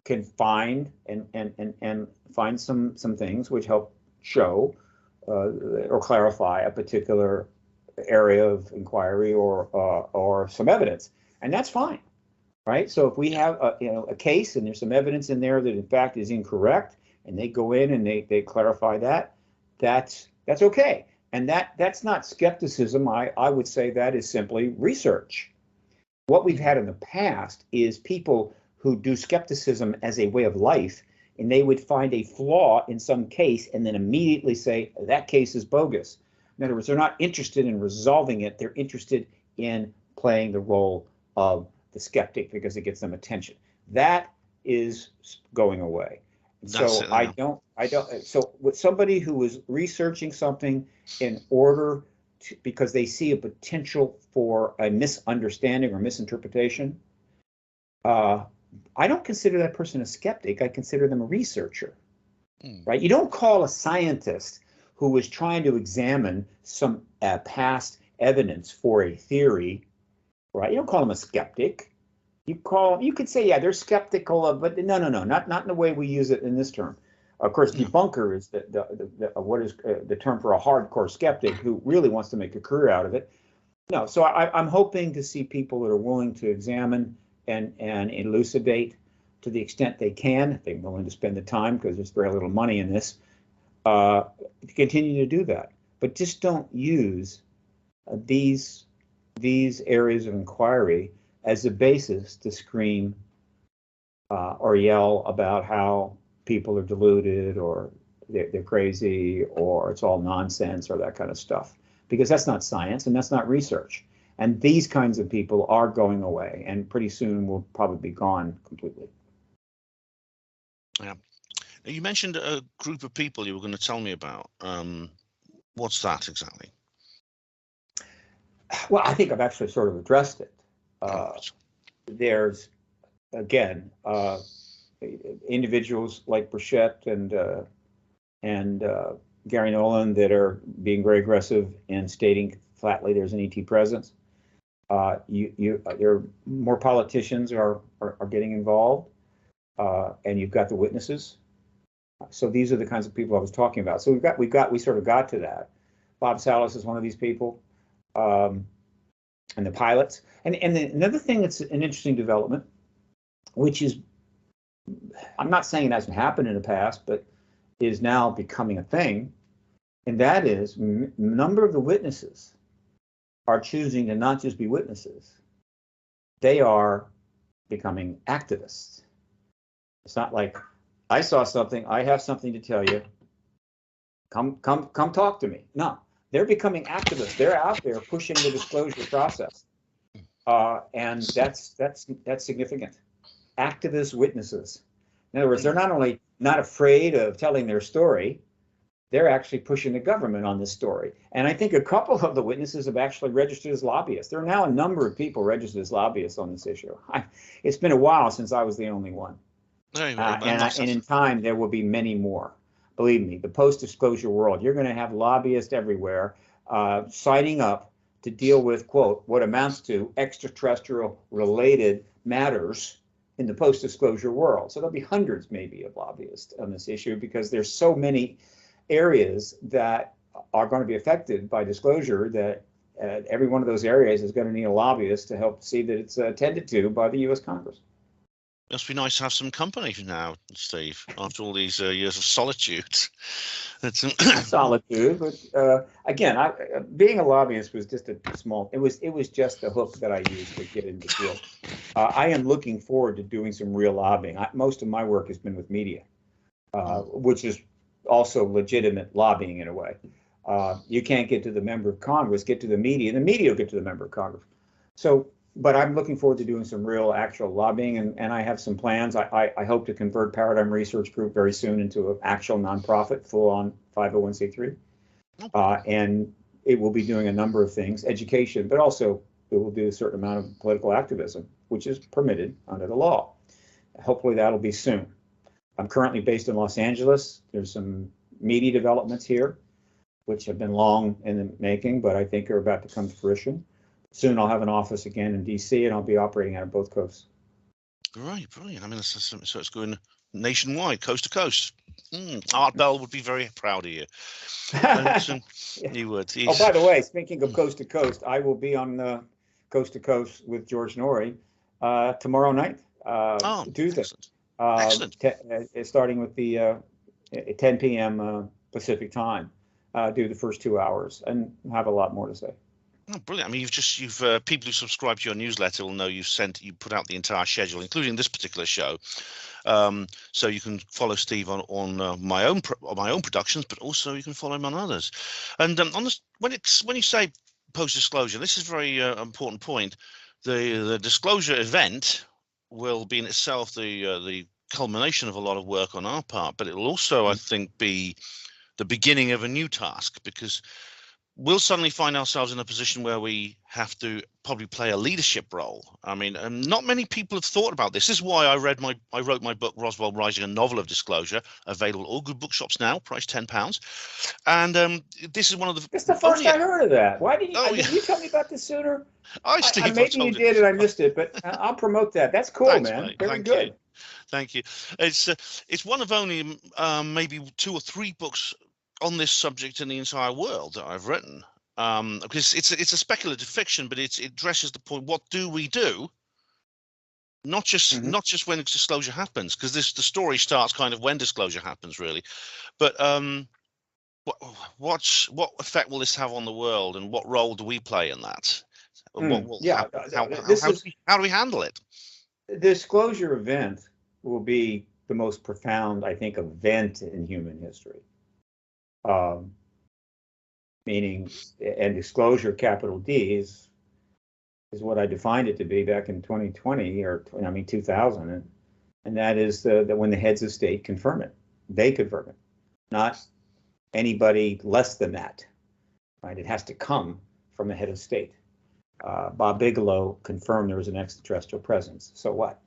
can find and find some things which help show or clarify a particular area of inquiry or some evidence, and that's fine, right? So if we have a case and there's some evidence in there that in fact is incorrect, and they go in and they clarify that's okay. And that's not skepticism. I would say that is simply research. What we've had in the past is people who do skepticism as a way of life, and they would find a flaw in some case and then immediately say that case is bogus. In other words, they're not interested in resolving it. They're interested in playing the role of the skeptic because it gets them attention. That is going away. So I don't. So with somebody who is researching something in order to, because they see a potential for a misunderstanding or misinterpretation, I don't consider that person a skeptic. I consider them a researcher, right? You don't call a scientist who is trying to examine some past evidence for a theory, right? You don't call them a skeptic. You could say, yeah, they're skeptical of, but no, not in the way we use it in this term. Of course, debunker is what is the term for a hardcore skeptic who really wants to make a career out of it. No, so I'm hoping to see people that are willing to examine and elucidate to the extent they can, if they're willing to spend the time, because there's very little money in this, to continue to do that. But just don't use these areas of inquiry as a basis to scream or yell about how people are deluded or they're crazy or it's all nonsense or that kind of stuff, because that's not science and that's not research. And these kinds of people are going away and pretty soon will probably be gone completely. Yeah. You mentioned a group of people you were going to tell me about. What's that exactly? Well, I think I've actually sort of addressed it. There's, again, individuals like Bassett and Gary Nolan that are being very aggressive and stating flatly there's an ET presence. There are more politicians are getting involved, and you've got the witnesses. So these are the kinds of people I was talking about. So we sort of got to that. Bob Salas is one of these people. And the pilots. And another thing that's an interesting development, which is, I'm not saying it hasn't happened in the past, but is now becoming a thing, and that is number of the witnesses are choosing to not just be witnesses. They are becoming activists. It's not like, I saw something, I have something to tell you, come talk to me. No. They're becoming activists. They're out there pushing the disclosure process, and that's significant. Activist witnesses. In other words, they're not only not afraid of telling their story, they're actually pushing the government on this story. And I think a couple of the witnesses have actually registered as lobbyists. There are now a number of people registered as lobbyists on this issue. It's been a while since I was the only one. And in time, there will be many more. Believe me, the post-disclosure world, you're going to have lobbyists everywhere signing up to deal with, quote, what amounts to extraterrestrial related matters in the post-disclosure world. So there'll be hundreds maybe of lobbyists on this issue because there's so many areas that are going to be affected by disclosure that every one of those areas is going to need a lobbyist to help see that it's attended to by the U.S. Congress. Must be nice to have some company now, Steve, after all these years of solitude. Solitude, but again, being a lobbyist was just a small. It was just the hook that I used to get into the field. I am looking forward to doing some real lobbying. Most of my work has been with media, which is also legitimate lobbying in a way. You can't get to the member of Congress, get to the media, and the media will get to the member of Congress. So. But I'm looking forward to doing some real actual lobbying, and I have some plans. I hope to convert Paradigm Research Group very soon into an actual nonprofit, full-on 501c3. And it will be doing a number of things, education, but also it will do a certain amount of political activism, which is permitted under the law. Hopefully that'll be soon. I'm currently based in Los Angeles. There's some media developments here, which have been long in the making, but I think are about to come to fruition. Soon I'll have an office again in D.C. and I'll be operating out of both coasts. Right, brilliant. I mean, so it's going nationwide, coast to coast. Art Bell would be very proud of you. He would. Oh, by the way, speaking of coast to coast, I will be on coast to coast with George Norrie tomorrow night, Tuesday. Excellent. Starting with the 10 p.m. Pacific time. Do the first 2 hours and have a lot more to say. Oh, brilliant! I mean, you've people who subscribe to your newsletter will know you put out the entire schedule, including this particular show. So you can follow Steve on my own productions, but also you can follow him on others. And on this, when you say post-disclosure, this is a very important point. The disclosure event will be in itself the culmination of a lot of work on our part, but it will also, I think, be the beginning of a new task, because we'll suddenly find ourselves in a position where we have to probably play a leadership role. I mean, not many people have thought about this. This is why I wrote my book, Roswell Rising, a novel of disclosure, available at all good bookshops now, price £10. And this is one of the. It's the first I heard of that. Why did you? Did you tell me about this sooner? Maybe you did and I missed it, but I'll promote that. That's cool, Thanks, man. Mate. Very good. Thank you. It's one of only maybe 2 or 3 books on this subject in the entire world that I've written, because it's a speculative fiction, but it addresses the point: what do we do? Not just when disclosure happens, because the story starts kind of when disclosure happens, really. But what effect will this have on the world, and what role do we play in that? How do we handle it? The disclosure event will be the most profound, I think, event in human history. Meaning, and disclosure, capital D, is what I defined it to be back in 2020 or 2000, and that is that when the heads of state confirm it, they confirm it, not anybody less than that. Right? It has to come from the head of state. Bob Bigelow confirmed there was an extraterrestrial presence. So what?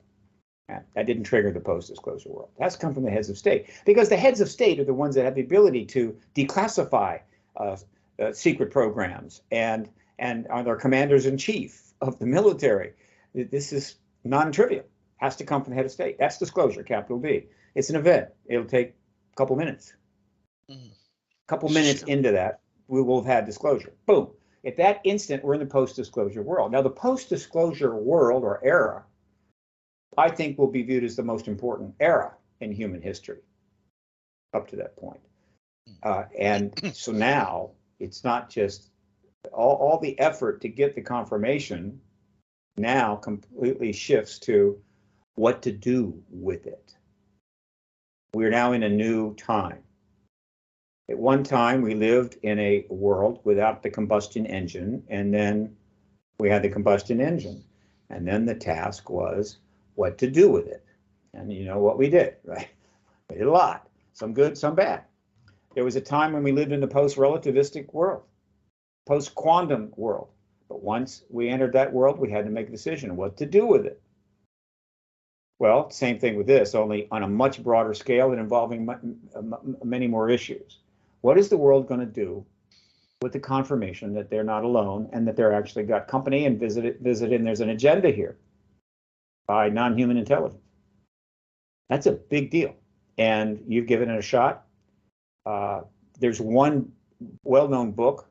That didn't trigger the post-disclosure world. It has to come from the heads of state, because the heads of state are the ones that have the ability to declassify secret programs and are their commanders-in-chief of the military. This is non-trivial. Has to come from the head of state. That's disclosure, capital D. It's an event. It'll take a couple minutes. Couple minutes into that, we will have had disclosure. Boom. At that instant, we're in the post-disclosure world. Now, the post-disclosure world or era, I think, will be viewed as the most important era in human history up to that point. And so now it's not just all the effort to get the confirmation now completely shifts to what to do with it. We're now in a new time. At one time, we lived in a world without the combustion engine, and then we had the combustion engine. And then the task was what to do with it. And you know what we did, right? We did a lot, some good, some bad. There was a time when we lived in the post-relativistic world, post-quantum world. But once we entered that world, we had to make a decision what to do with it. Well, same thing with this, only on a much broader scale and involving many more issues. What is the world going to do with the confirmation that they're not alone and that they're actually got company and visited, and there's an agenda here by non-human intelligence? That's a big deal. And you've given it a shot. There's one well-known book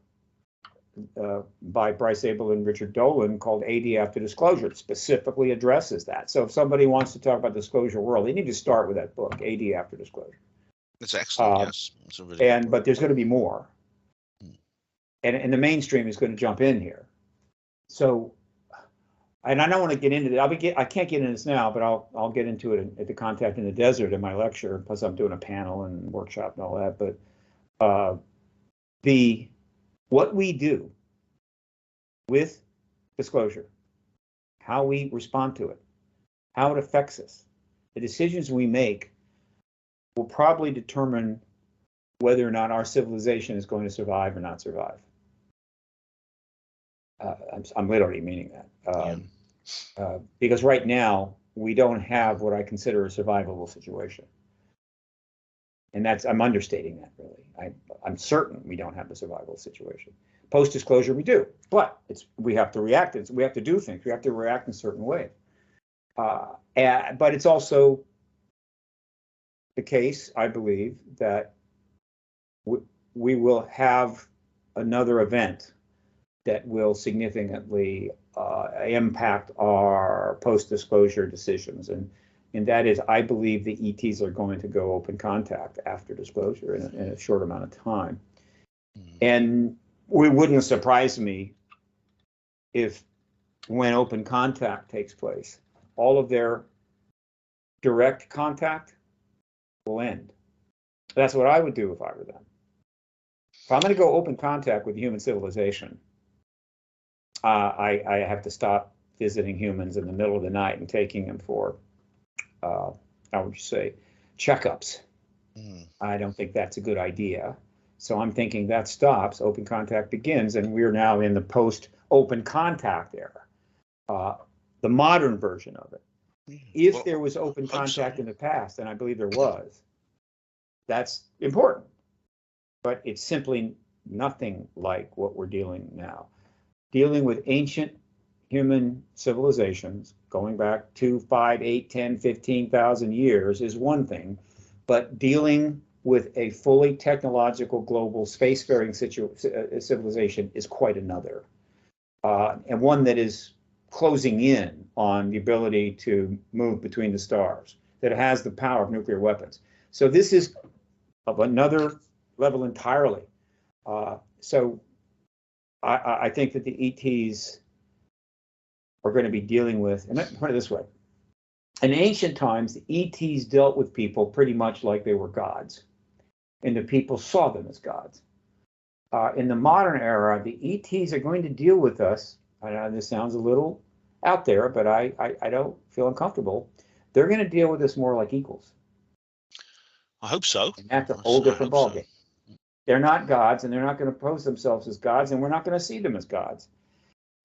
by Bryce Abel and Richard Dolan called AD After Disclosure. It specifically addresses that. So if somebody wants to talk about disclosure world, they need to start with that book, AD After Disclosure. It's excellent, yes. It's a really but there's going to be more. And the mainstream is going to jump in here. So, and I don't want to get into that. I can't get into this now, but I'll get into it at the Contact in the Desert in my lecture. Plus, I'm doing a panel and workshop and all that. But what we do with disclosure, how we respond to it, how it affects us, the decisions we make will probably determine whether or not our civilization is going to survive or not survive. I'm literally meaning that. Because right now, we don't have what I consider a survivable situation. And I'm understating that, really. I'm certain we don't have a survival situation. Post-disclosure, we do, but we have to react. We have to do things. We have to react in certain ways. But it's also the case, I believe, that we will have another event that will significantly impact our post-disclosure decisions. And that is, I believe the ETs are going to go open contact after disclosure in a short amount of time. And it wouldn't surprise me if when open contact takes place, all of their direct contact will end. That's what I would do if I were them. If I'm going to go open contact with human civilization, I have to stop visiting humans in the middle of the night and taking them for how would you say, checkups. I don't think that's a good idea. So I'm thinking that stops, open contact begins, and we're now in the post-open contact era, the modern version of it. If there was open contact in the past, and I believe there was, that's important. But it's simply nothing like what we're dealing now. Dealing with ancient human civilizations going back 2, 5, 8, 10, 15,000 years is one thing, but dealing with a fully technological global spacefaring civilization is quite another, and one that is closing in on the ability to move between the stars, that has the power of nuclear weapons. So this is of another level entirely. So I think that the ETs are going to be dealing with, and let me put it this way. In ancient times, the ETs dealt with people pretty much like they were gods, and the people saw them as gods. In the modern era, the ETs are going to deal with us. I know this sounds a little out there, but I don't feel uncomfortable. They're going to deal with us more like equals. I hope so. And that's a whole different ballgame. So. They're not gods, and they're not going to pose themselves as gods, and we're not going to see them as gods.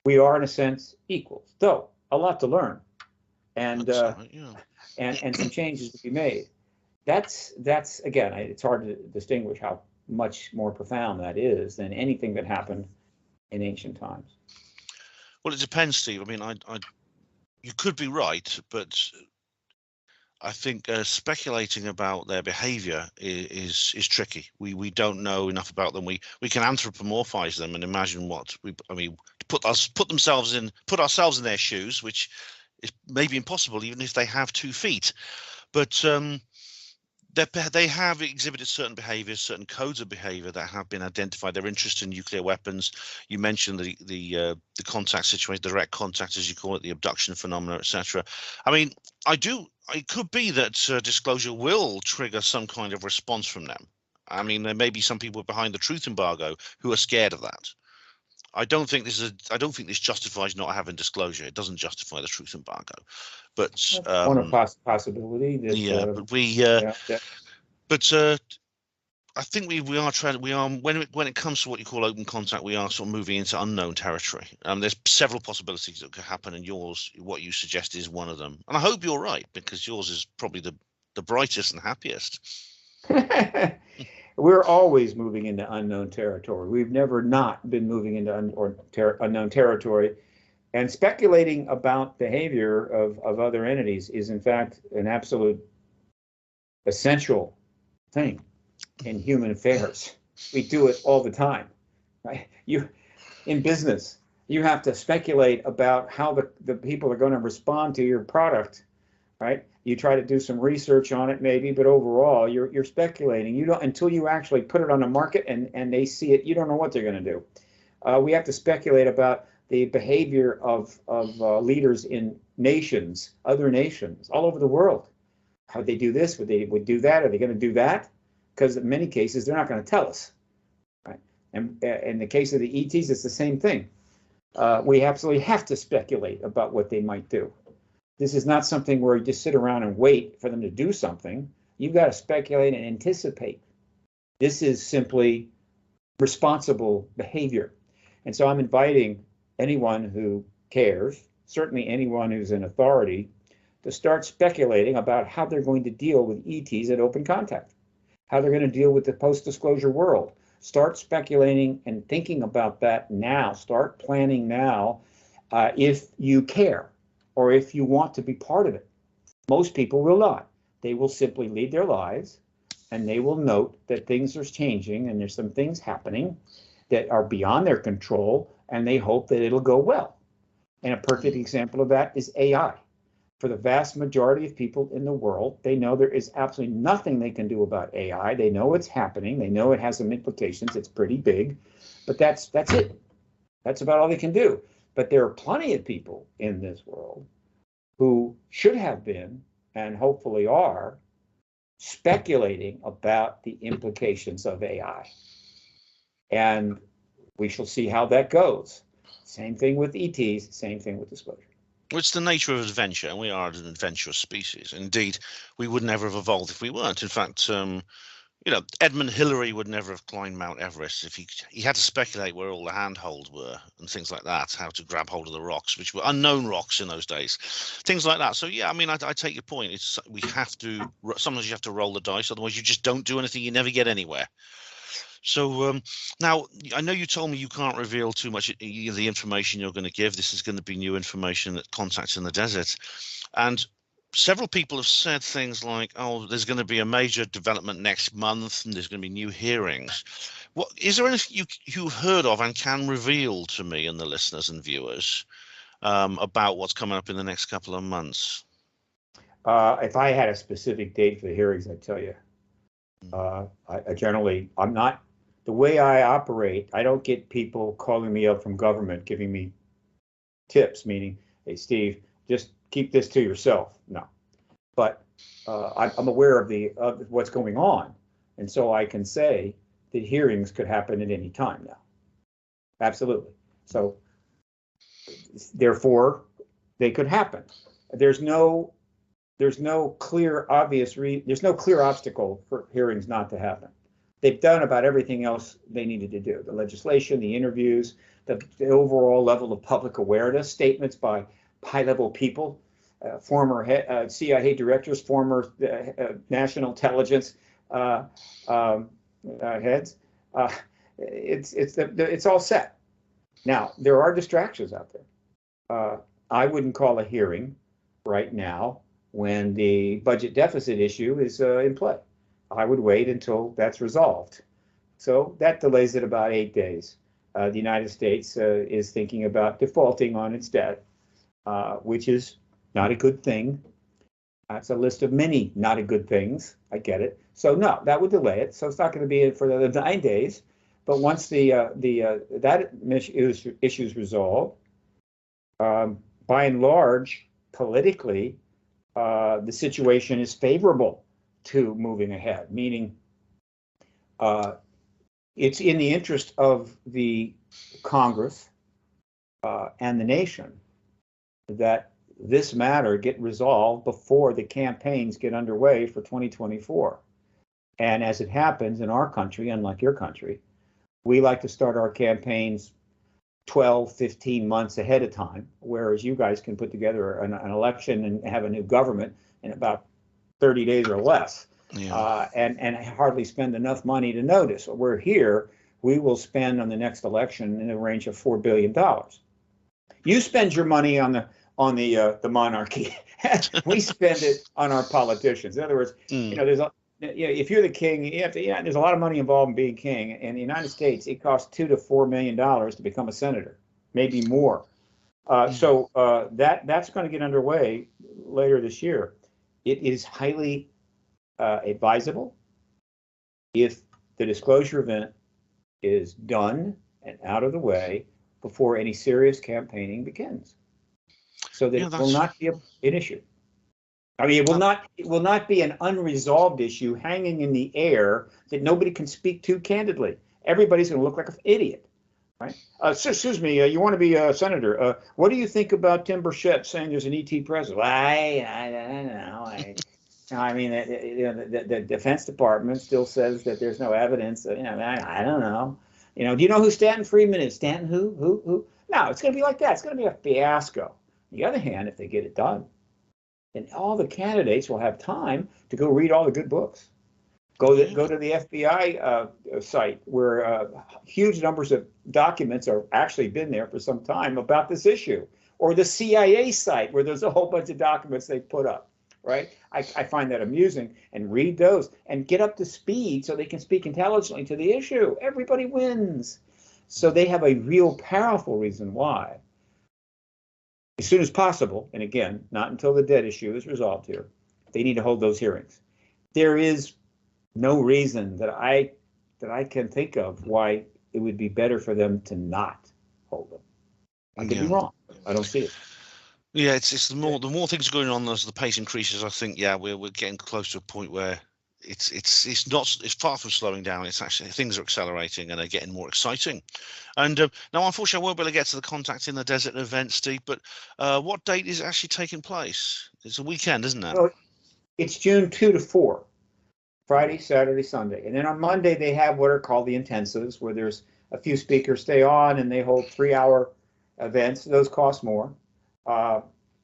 We are, in a sense, equals, though a lot to learn, and and some changes to be made. That's again, it's hard to distinguish how much more profound that is than anything that happened in ancient times. Well, it depends, Steve. I mean, you could be right, but I think speculating about their behavior is tricky. We don't know enough about them. We can anthropomorphize them and imagine put ourselves in their shoes, which is maybe impossible even if they have 2 feet. But they have exhibited certain behaviors, certain codes of behavior that have been identified. Their interest in nuclear weapons. You mentioned the contact situation, direct contact, as you call it, the abduction phenomena, etc. I mean, it could be that disclosure will trigger some kind of response from them. I mean, there may be some people behind the truth embargo who are scared of that. I don't think this justifies not having disclosure. It doesn't justify the truth embargo, but One possibility that yeah, but I think we are trying. We are when it comes to what you call open contact, we are sort of moving into unknown territory. There's several possibilities that could happen, and what you suggest, is one of them. And I hope you're right, because yours is probably the brightest and happiest. We're always moving into unknown territory. We've never not been moving into unknown territory. And speculating about behavior of other entities is, in fact, an absolute essential thing in human affairs. We do it all the time, right? In business, you have to speculate about how the people are going to respond to your product, right? You try to do some research on it, maybe, but overall, you're speculating. You don't, until you actually put it on the market and they see it. You don't know what they're going to do. We have to speculate about the behavior of leaders in nations, other nations, all over the world. How would they do this? Would they do that? Are they going to do that? Because in many cases, they're not going to tell us. Right? And in the case of the ETs, it's the same thing. We absolutely have to speculate about what they might do. This is not something where you just sit around and wait for them to do something. You've got to speculate and anticipate. This is simply responsible behavior. And so I'm inviting anyone who cares, certainly anyone who's in authority, to start speculating about how they're going to deal with ETs at open contact, how they're going to deal with the post-disclosure world. Start speculating and thinking about that now. Start planning now if you care or if you want to be part of it. Most people will not. They will simply lead their lives, and they will note that things are changing and there's some things happening that are beyond their control, and they hope that it'll go well. And a perfect example of that is AI. For the vast majority of people in the world, they know there is absolutely nothing they can do about AI. They know it's happening. They know it has some implications. It's pretty big, but that's it. That's about all they can do. But there are plenty of people in this world who should have been, and hopefully are, speculating about the implications of AI. And we shall see how that goes. Same thing with ETs, same thing with disclosure. It's the nature of adventure, and we are an adventurous species. Indeed, we would never have evolved if we weren't. In fact, Edmund Hillary would never have climbed Mount Everest if he had to speculate where all the handholds were and things like that, how to grab hold of the rocks, which were unknown rocks in those days, things like that. So yeah, I mean, I take your point. Sometimes you have to roll the dice, otherwise you just don't do anything. You never get anywhere. So now, I know you told me you can't reveal too much of the information you're going to give. This is going to be new information at Contacts in the Desert. And several people have said things like, oh, there's going to be a major development next month and there's going to be new hearings. Is there anything you've heard of and can reveal to me and the listeners and viewers about what's coming up in the next couple of months? If I had a specific date for the hearings, I'd tell you. I'm not, the way I operate, I don't get people calling me up from government giving me tips, meaning, hey, Steve, just keep this to yourself. No, but I'm aware of what's going on, and so I can say that hearings could happen at any time now. Absolutely. So, therefore, they could happen. There's no clear obstacle for hearings not to happen. They've done about everything else they needed to do: the legislation, the interviews, the overall level of public awareness, statements by high-level people, former CIA directors, former national intelligence heads. It's all set. Now, there are distractions out there. I wouldn't call a hearing right now when the budget deficit issue is in play. I would wait until that's resolved. So that delays it about 8 days. The United States is thinking about defaulting on its debt, which is not a good thing. That's a list of many not a good things. I get it. So no, that would delay it. So it's not going to be for the 9 days. But once that issue is resolved, by and large, politically, the situation is favorable to moving ahead, meaning it's in the interest of the Congress and the nation that this matter get resolved before the campaigns get underway for 2024. And as it happens in our country, unlike your country, we like to start our campaigns 12, 15 months ahead of time, whereas you guys can put together an election and have a new government in about 30 days or less, and hardly spend enough money to notice. We're here, we will spend on the next election in the range of $4 billion. You spend your money on the monarchy. We spend it on our politicians. In other words, if you're the king, there's a lot of money involved in being king. In the United States, it costs $2 to $4 million to become a senator, maybe more. So that's going to get underway later this year. It is highly advisable if the disclosure event is done and out of the way before any serious campaigning begins, so that it will not be an issue. I mean, it will not be an unresolved issue hanging in the air that nobody can speak to candidly. Everybody's going to look like an idiot, right? Excuse me, you want to be a senator? What do you think about Tim Burchett saying there's an ET president? I don't know. I mean, the Defense Department still says that there's no evidence. I don't know. Do you know who Stanton Friedman is? Stanton who? No, it's going to be like that. It's going to be a fiasco. On the other hand, if they get it done, then all the candidates will have time to go read all the good books. Go to the FBI site where huge numbers of documents are actually been there for some time about this issue, or the CIA site where there's a whole bunch of documents they put up. Right? I find that amusing, and read those and get up to speed so they can speak intelligently to the issue. Everybody wins. So they have a real powerful reason why, as soon as possible, and again, not until the debt issue is resolved here, they need to hold those hearings. There is no reason that I can think of why it would be better for them to not hold them. I could be wrong. I don't see it. Yeah, it's the more things are going on as the pace increases. I think we're getting close to a point where it's far from slowing down. It's actually things are accelerating and they're getting more exciting. And now, unfortunately, I won't be able to get to the Contact in the Desert event, Steve. But what date is it actually taking place? It's a weekend, isn't it? Well, it's June 2 to 4, Friday, Saturday, Sunday, and then on Monday they have what are called the intensives, where there's a few speakers stay on and they hold 3-hour events. Those cost more.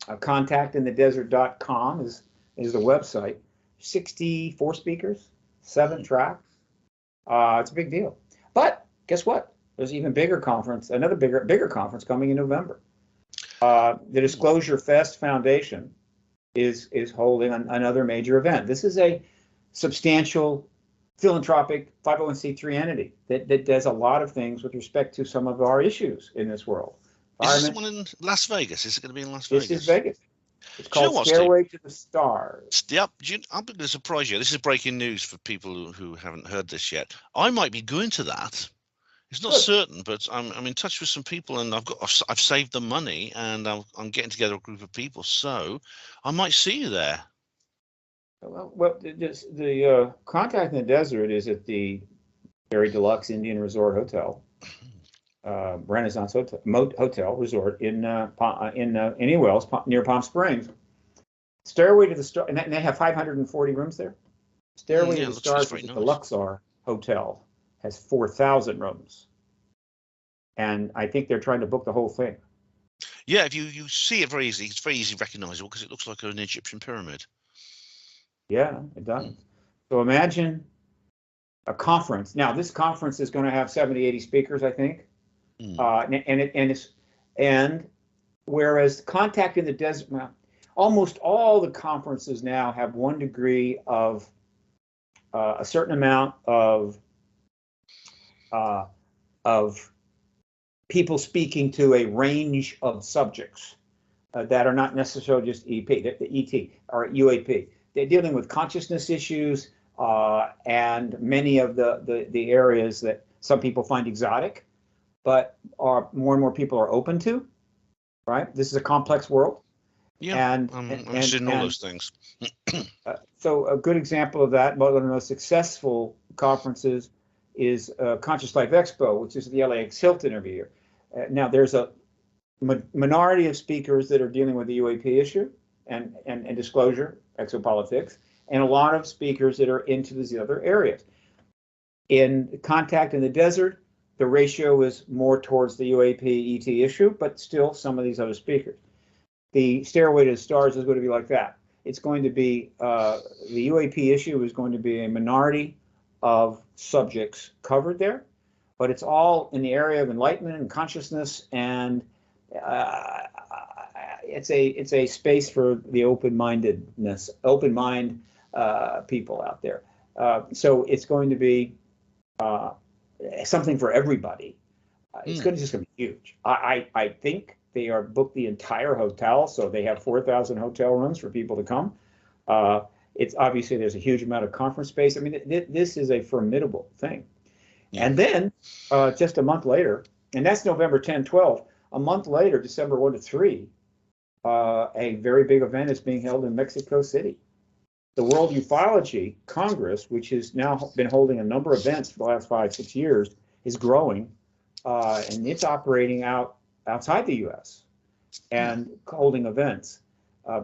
Contactinthedesert.com is the website. 64 speakers, 7 tracks. It's a big deal. But guess what? There's an even bigger conference, another bigger conference coming in November. The Disclosure Fest Foundation is holding another major event. This is a substantial philanthropic 501c3 entity that does a lot of things with respect to some of our issues in this world. Is this one in Las Vegas? Is it going to be in Las Vegas? This is Vegas. It's called Stairway to the Stars. Yep. I'm going to surprise you. This is breaking news for people who haven't heard this yet. I might be going to that. It's not certain, but I'm in touch with some people, and I've saved the money, and I'm getting together a group of people, so I might see you there. Well, the Contact in the Desert is at the very deluxe Indian Resort Hotel. Renaissance Hotel Resort in Indian Wells near Palm Springs. Stairway to the Stars, and they have 540 rooms there. Stairway to the Stars is at the Luxor Hotel, has 4,000 rooms, and I think they're trying to book the whole thing. Yeah, if you see it very easily, it's very easily recognizable because it looks like an Egyptian pyramid. Yeah, it does. So imagine a conference. Now, this conference is going to have 70, 80 speakers, I think. And whereas Contact in the Desert, almost all the conferences now have one degree of a certain amount of people speaking to a range of subjects that are not necessarily just the ET or UAP. They're dealing with consciousness issues and many of the areas that some people find exotic, but more and more people are open to, right? This is a complex world. Yeah, I'm interested in all those things. So a good example of that, one of the most successful conferences is Conscious Life Expo, which is the LAX Hilton every year. Now, there's a minority of speakers that are dealing with the UAP issue and disclosure, exopolitics, and a lot of speakers that are into these other areas. In Contact in the Desert, the ratio is more towards the UAP ET issue, but still some of these other speakers. The Stairway to the Stars is going to be like that. It's going to be, the UAP issue is going to be a minority of subjects covered there, but it's all in the area of enlightenment and consciousness, and it's a space for the open mind people out there. So it's going to be something for everybody. It's just going to be huge. I think they are booked the entire hotel, so they have 4,000 hotel rooms for people to come. It's obviously there's a huge amount of conference space. I mean, this is a formidable thing. Yeah. And then just a month later, and that's November 10, 12. A month later, December 1 to 3, a very big event is being held in Mexico City. The World Ufology Congress, which has now been holding a number of events for the last 5-6 years, is growing, and it's operating outside the U.S. and holding events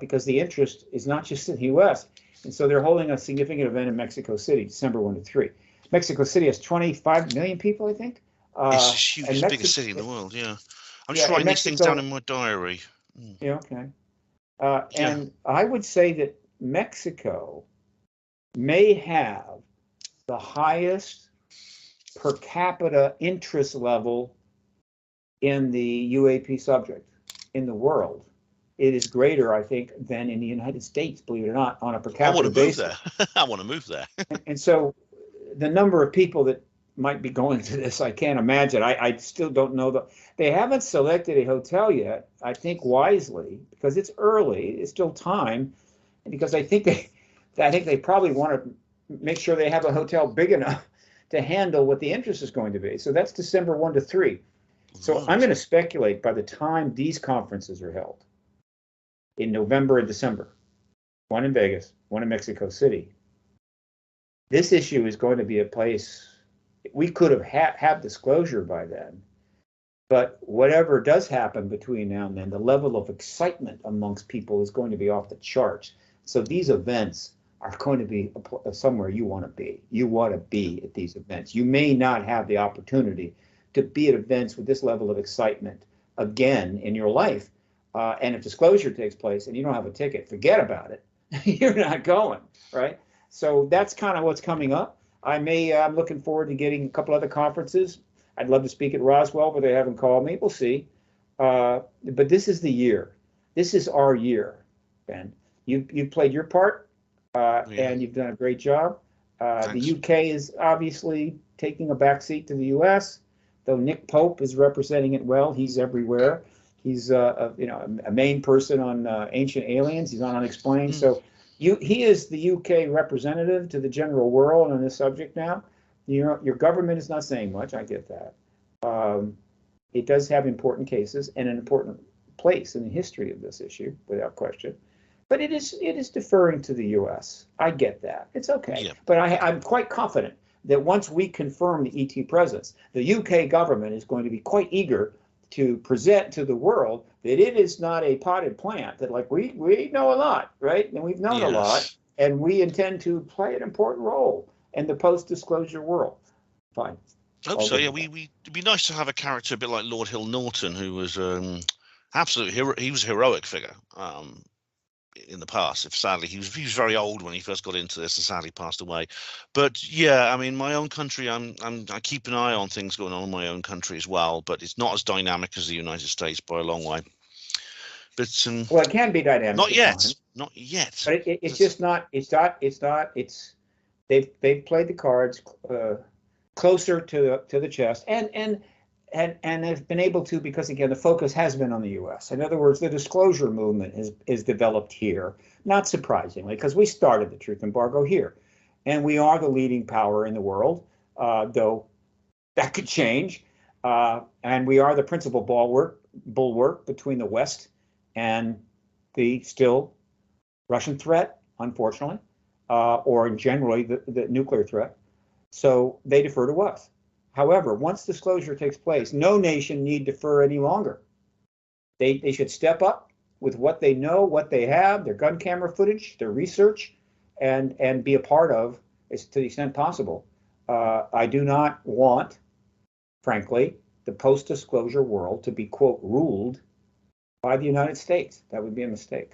because the interest is not just in the U.S. And so they're holding a significant event in Mexico City, December 1 to 3. Mexico City has 25 million people, I think. It's huge. It's the biggest city in the world, yeah. I'm just writing these things down in my diary. Yeah, okay. And I would say that Mexico may have the highest per capita interest level in the UAP subject in the world. It is greater, I think, than in the United States, believe it or not, on a per capita basis. I want to move there. And so the number of people that might be going to this, I can't imagine. I still don't know. They haven't selected a hotel yet, I think wisely, because it's early. It's still time. And because I think they probably want to make sure they have a hotel big enough to handle what the interest is going to be. So that's December 1 to 3. So I'm going to speculate by the time these conferences are held in November and December, one in Vegas, one in Mexico City, this issue is going to be a place we could have disclosure by then. But whatever does happen between now and then, the level of excitement amongst people is going to be off the charts. So these events are going to be somewhere you want to be. You want to be at these events. You may not have the opportunity to be at events with this level of excitement again in your life. And if disclosure takes place and you don't have a ticket, forget about it. You're not going, right? So that's kind of what's coming up. I'm looking forward to getting a couple other conferences. I'd love to speak at Roswell, but they haven't called me. We'll see. But this is the year. This is our year, Ben. You've played your part, and you've done a great job. The UK is obviously taking a backseat to the US, though Nick Pope is representing it well. He's everywhere. He's a main person on Ancient Aliens. He's on Unexplained. So he is the UK representative to the general world on this subject now. Your government is not saying much. I get that. It does have important cases and an important place in the history of this issue, without question. But it is deferring to the U.S. I get that. It's okay. Yeah. But I'm quite confident that once we confirm the ET presence, the UK government is going to be quite eager to present to the world that it is not a potted plant, that like we know a lot, right? And we've known a lot, and we intend to play an important role in the post-disclosure world. Fine. I hope so, yeah. It'd be nice to have a character a bit like Lord Hill Norton, who was absolutely he was a heroic figure in the past. If sadly he was very old when he first got into this and sadly passed away. But yeah, I mean, my own country, I keep an eye on things going on in my own country as well, but it's not as dynamic as the United States by a long way. But well, it can be dynamic. Not yet. Not yet. But it's just not. It's they've played the cards closer to the chest, and they've been able to, because again the focus has been on the U.S. In other words, the disclosure movement is developed here, not surprisingly, because we started the truth embargo here, and we are the leading power in the world, though that could change, and we are the principal bulwark between the West and the still Russian threat, unfortunately, or generally the nuclear threat. So they defer to us. However, once disclosure takes place, no nation need defer any longer. They should step up with what they know, what they have, their gun camera footage, their research, and be a part of, to the extent possible. I do not want, frankly, the post-disclosure world to be, quote, ruled by the United States. That would be a mistake.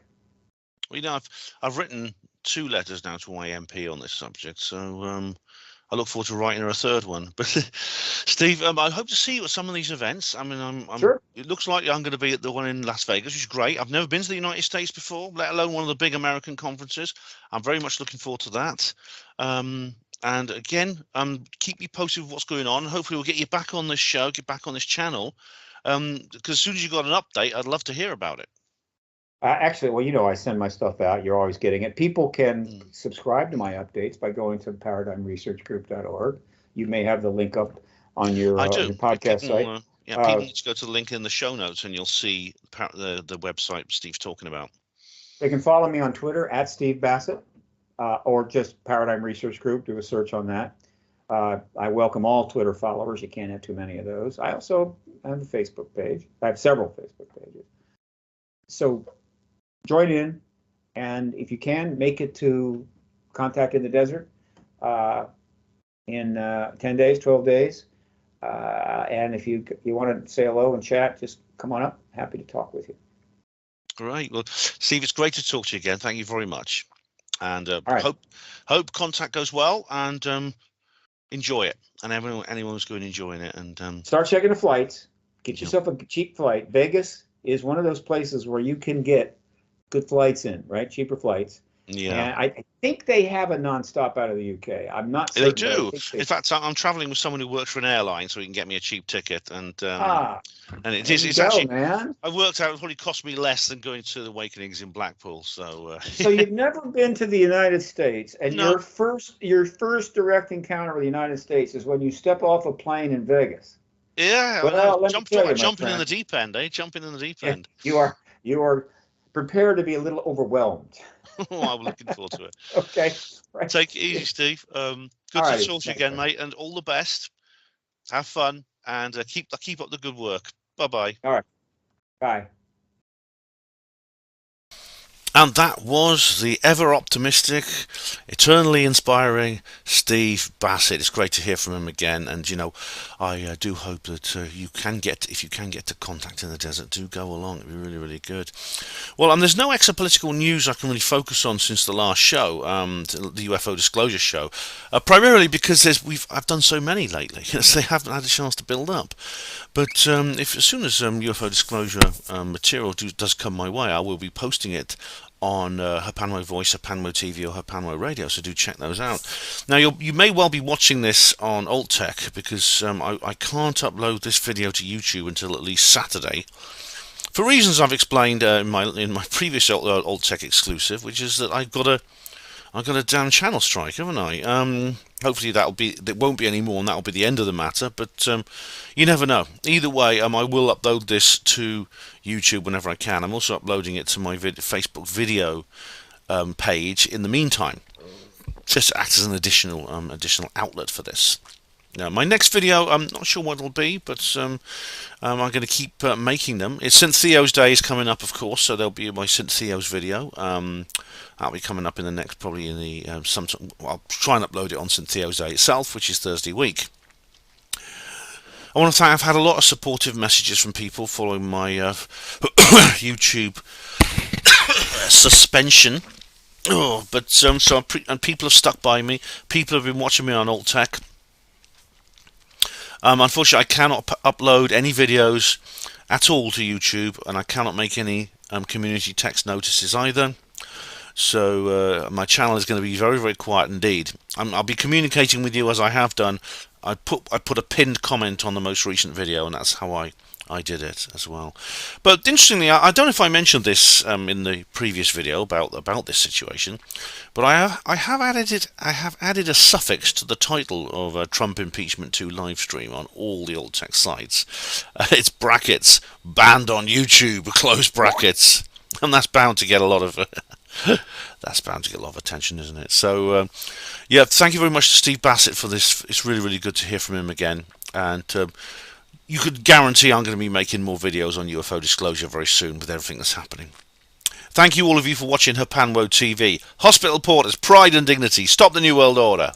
Well, I've written 2 letters now to my MP on this subject, so I look forward to writing her a 3rd one. But Steve, I hope to see you at some of these events. I mean, Sure. It looks like I'm going to be at the one in Las Vegas, which is great. I've never been to the United States before, let alone one of the big American conferences. I'm very much looking forward to that. And again, keep me posted with what's going on. Hopefully we'll get you back on this show, get back on this channel. Because as soon as you got an update, I'd love to hear about it. Actually, well, I send my stuff out. You're always getting it. People can subscribe to my updates by going to paradigmresearchgroup.org. You may have the link up on your podcast site. People need to go to the link in the show notes, and you'll see the website Steve's talking about. They can follow me on Twitter at Steve Bassett, or just Paradigm Research Group. Do a search on that. I welcome all Twitter followers. You can't have too many of those. I also have a Facebook page. I have several Facebook pages. So join in, and if you can, make it to Contact in the Desert in 10 days, 12 days. And if you want to say hello and chat, just come on up. Happy to talk with you. Great. Well, Steve, it's great to talk to you again. Thank you very much. And right. hope Contact goes well, and enjoy it. And anyone who's going enjoying it. And start checking the flights. Get yourself a cheap flight. Vegas is one of those places where you can get good flights in, right? Cheaper flights. Yeah. And I think they have a nonstop out of the UK. I'm not certain. They do. In fact, I'm traveling with someone who works for an airline, so he can get me a cheap ticket. And it's actually, man. I worked out it probably cost me less than going to the Awakenings in Blackpool. So So you've never been to the United States, and No. your first direct encounter with the United States is when you step off a plane in Vegas. Yeah, Well, jumping in the deep end, eh? Jumping in the deep end. You are prepared to be a little overwhelmed. I'm looking forward to it. Okay. Right. Take it easy, Steve. Good to talk to you again, mate, and all the best. Have fun, and keep up the good work. Bye-bye. All right. Bye. And that was the ever optimistic, eternally inspiring Steve Bassett. It's great to hear from him again, and I do hope that if you can get to Contact in the Desert, do go along. It'd be really, really good. Well, there's no exopolitical news I can really focus on since the last show, the UFO disclosure show, primarily because I've done so many lately, so they haven't had a chance to build up. But as soon as UFO disclosure material does come my way, I will be posting it on Herpanmo Voice, Herpanmo TV, or Herpanmo Radio, so do check those out. Now, you may well be watching this on Alt Tech, because I can't upload this video to YouTube until at least Saturday, for reasons I've explained in my previous Alt Tech exclusive, which is that I've got a damn channel strike, haven't I? Hopefully there won't be any more, and that'll be the end of the matter. But you never know. Either way, I will upload this to YouTube whenever I can. I'm also uploading it to my Facebook video page in the meantime, just to act as an additional outlet for this. Now, my next video, I'm not sure what it'll be, but I'm going to keep making them. It's St. Theo's Day is coming up, of course, so there'll be my St. Theo's video. That'll be coming up in the next, probably in the sometime. I'll try and upload it on St. Theo's Day itself, which is Thursday week. I want to thank. I've had a lot of supportive messages from people following my YouTube suspension. And people have stuck by me. People have been watching me on Alt Tech. Unfortunately, I cannot upload any videos at all to YouTube, and I cannot make any community text notices either. So my channel is going to be very, very quiet indeed. I'll be communicating with you as I have done. I put a pinned comment on the most recent video, and that's how I did it as well. But interestingly, I don't know if I mentioned this in the previous video about this situation, but I have added a suffix to the title of Trump Impeachment 2 live stream on all the Alt Tech sites. It's brackets, banned on YouTube, close brackets, and that's bound to get a lot of That's bound to get a lot of attention, isn't it? So, yeah, thank you very much to Steve Bassett for this. It's really, really good to hear from him again. And you could guarantee I'm going to be making more videos on UFO disclosure very soon with everything that's happening. Thank you all of you for watching Herpanwo TV. Hospital Porters, Pride and Dignity. Stop the New World Order.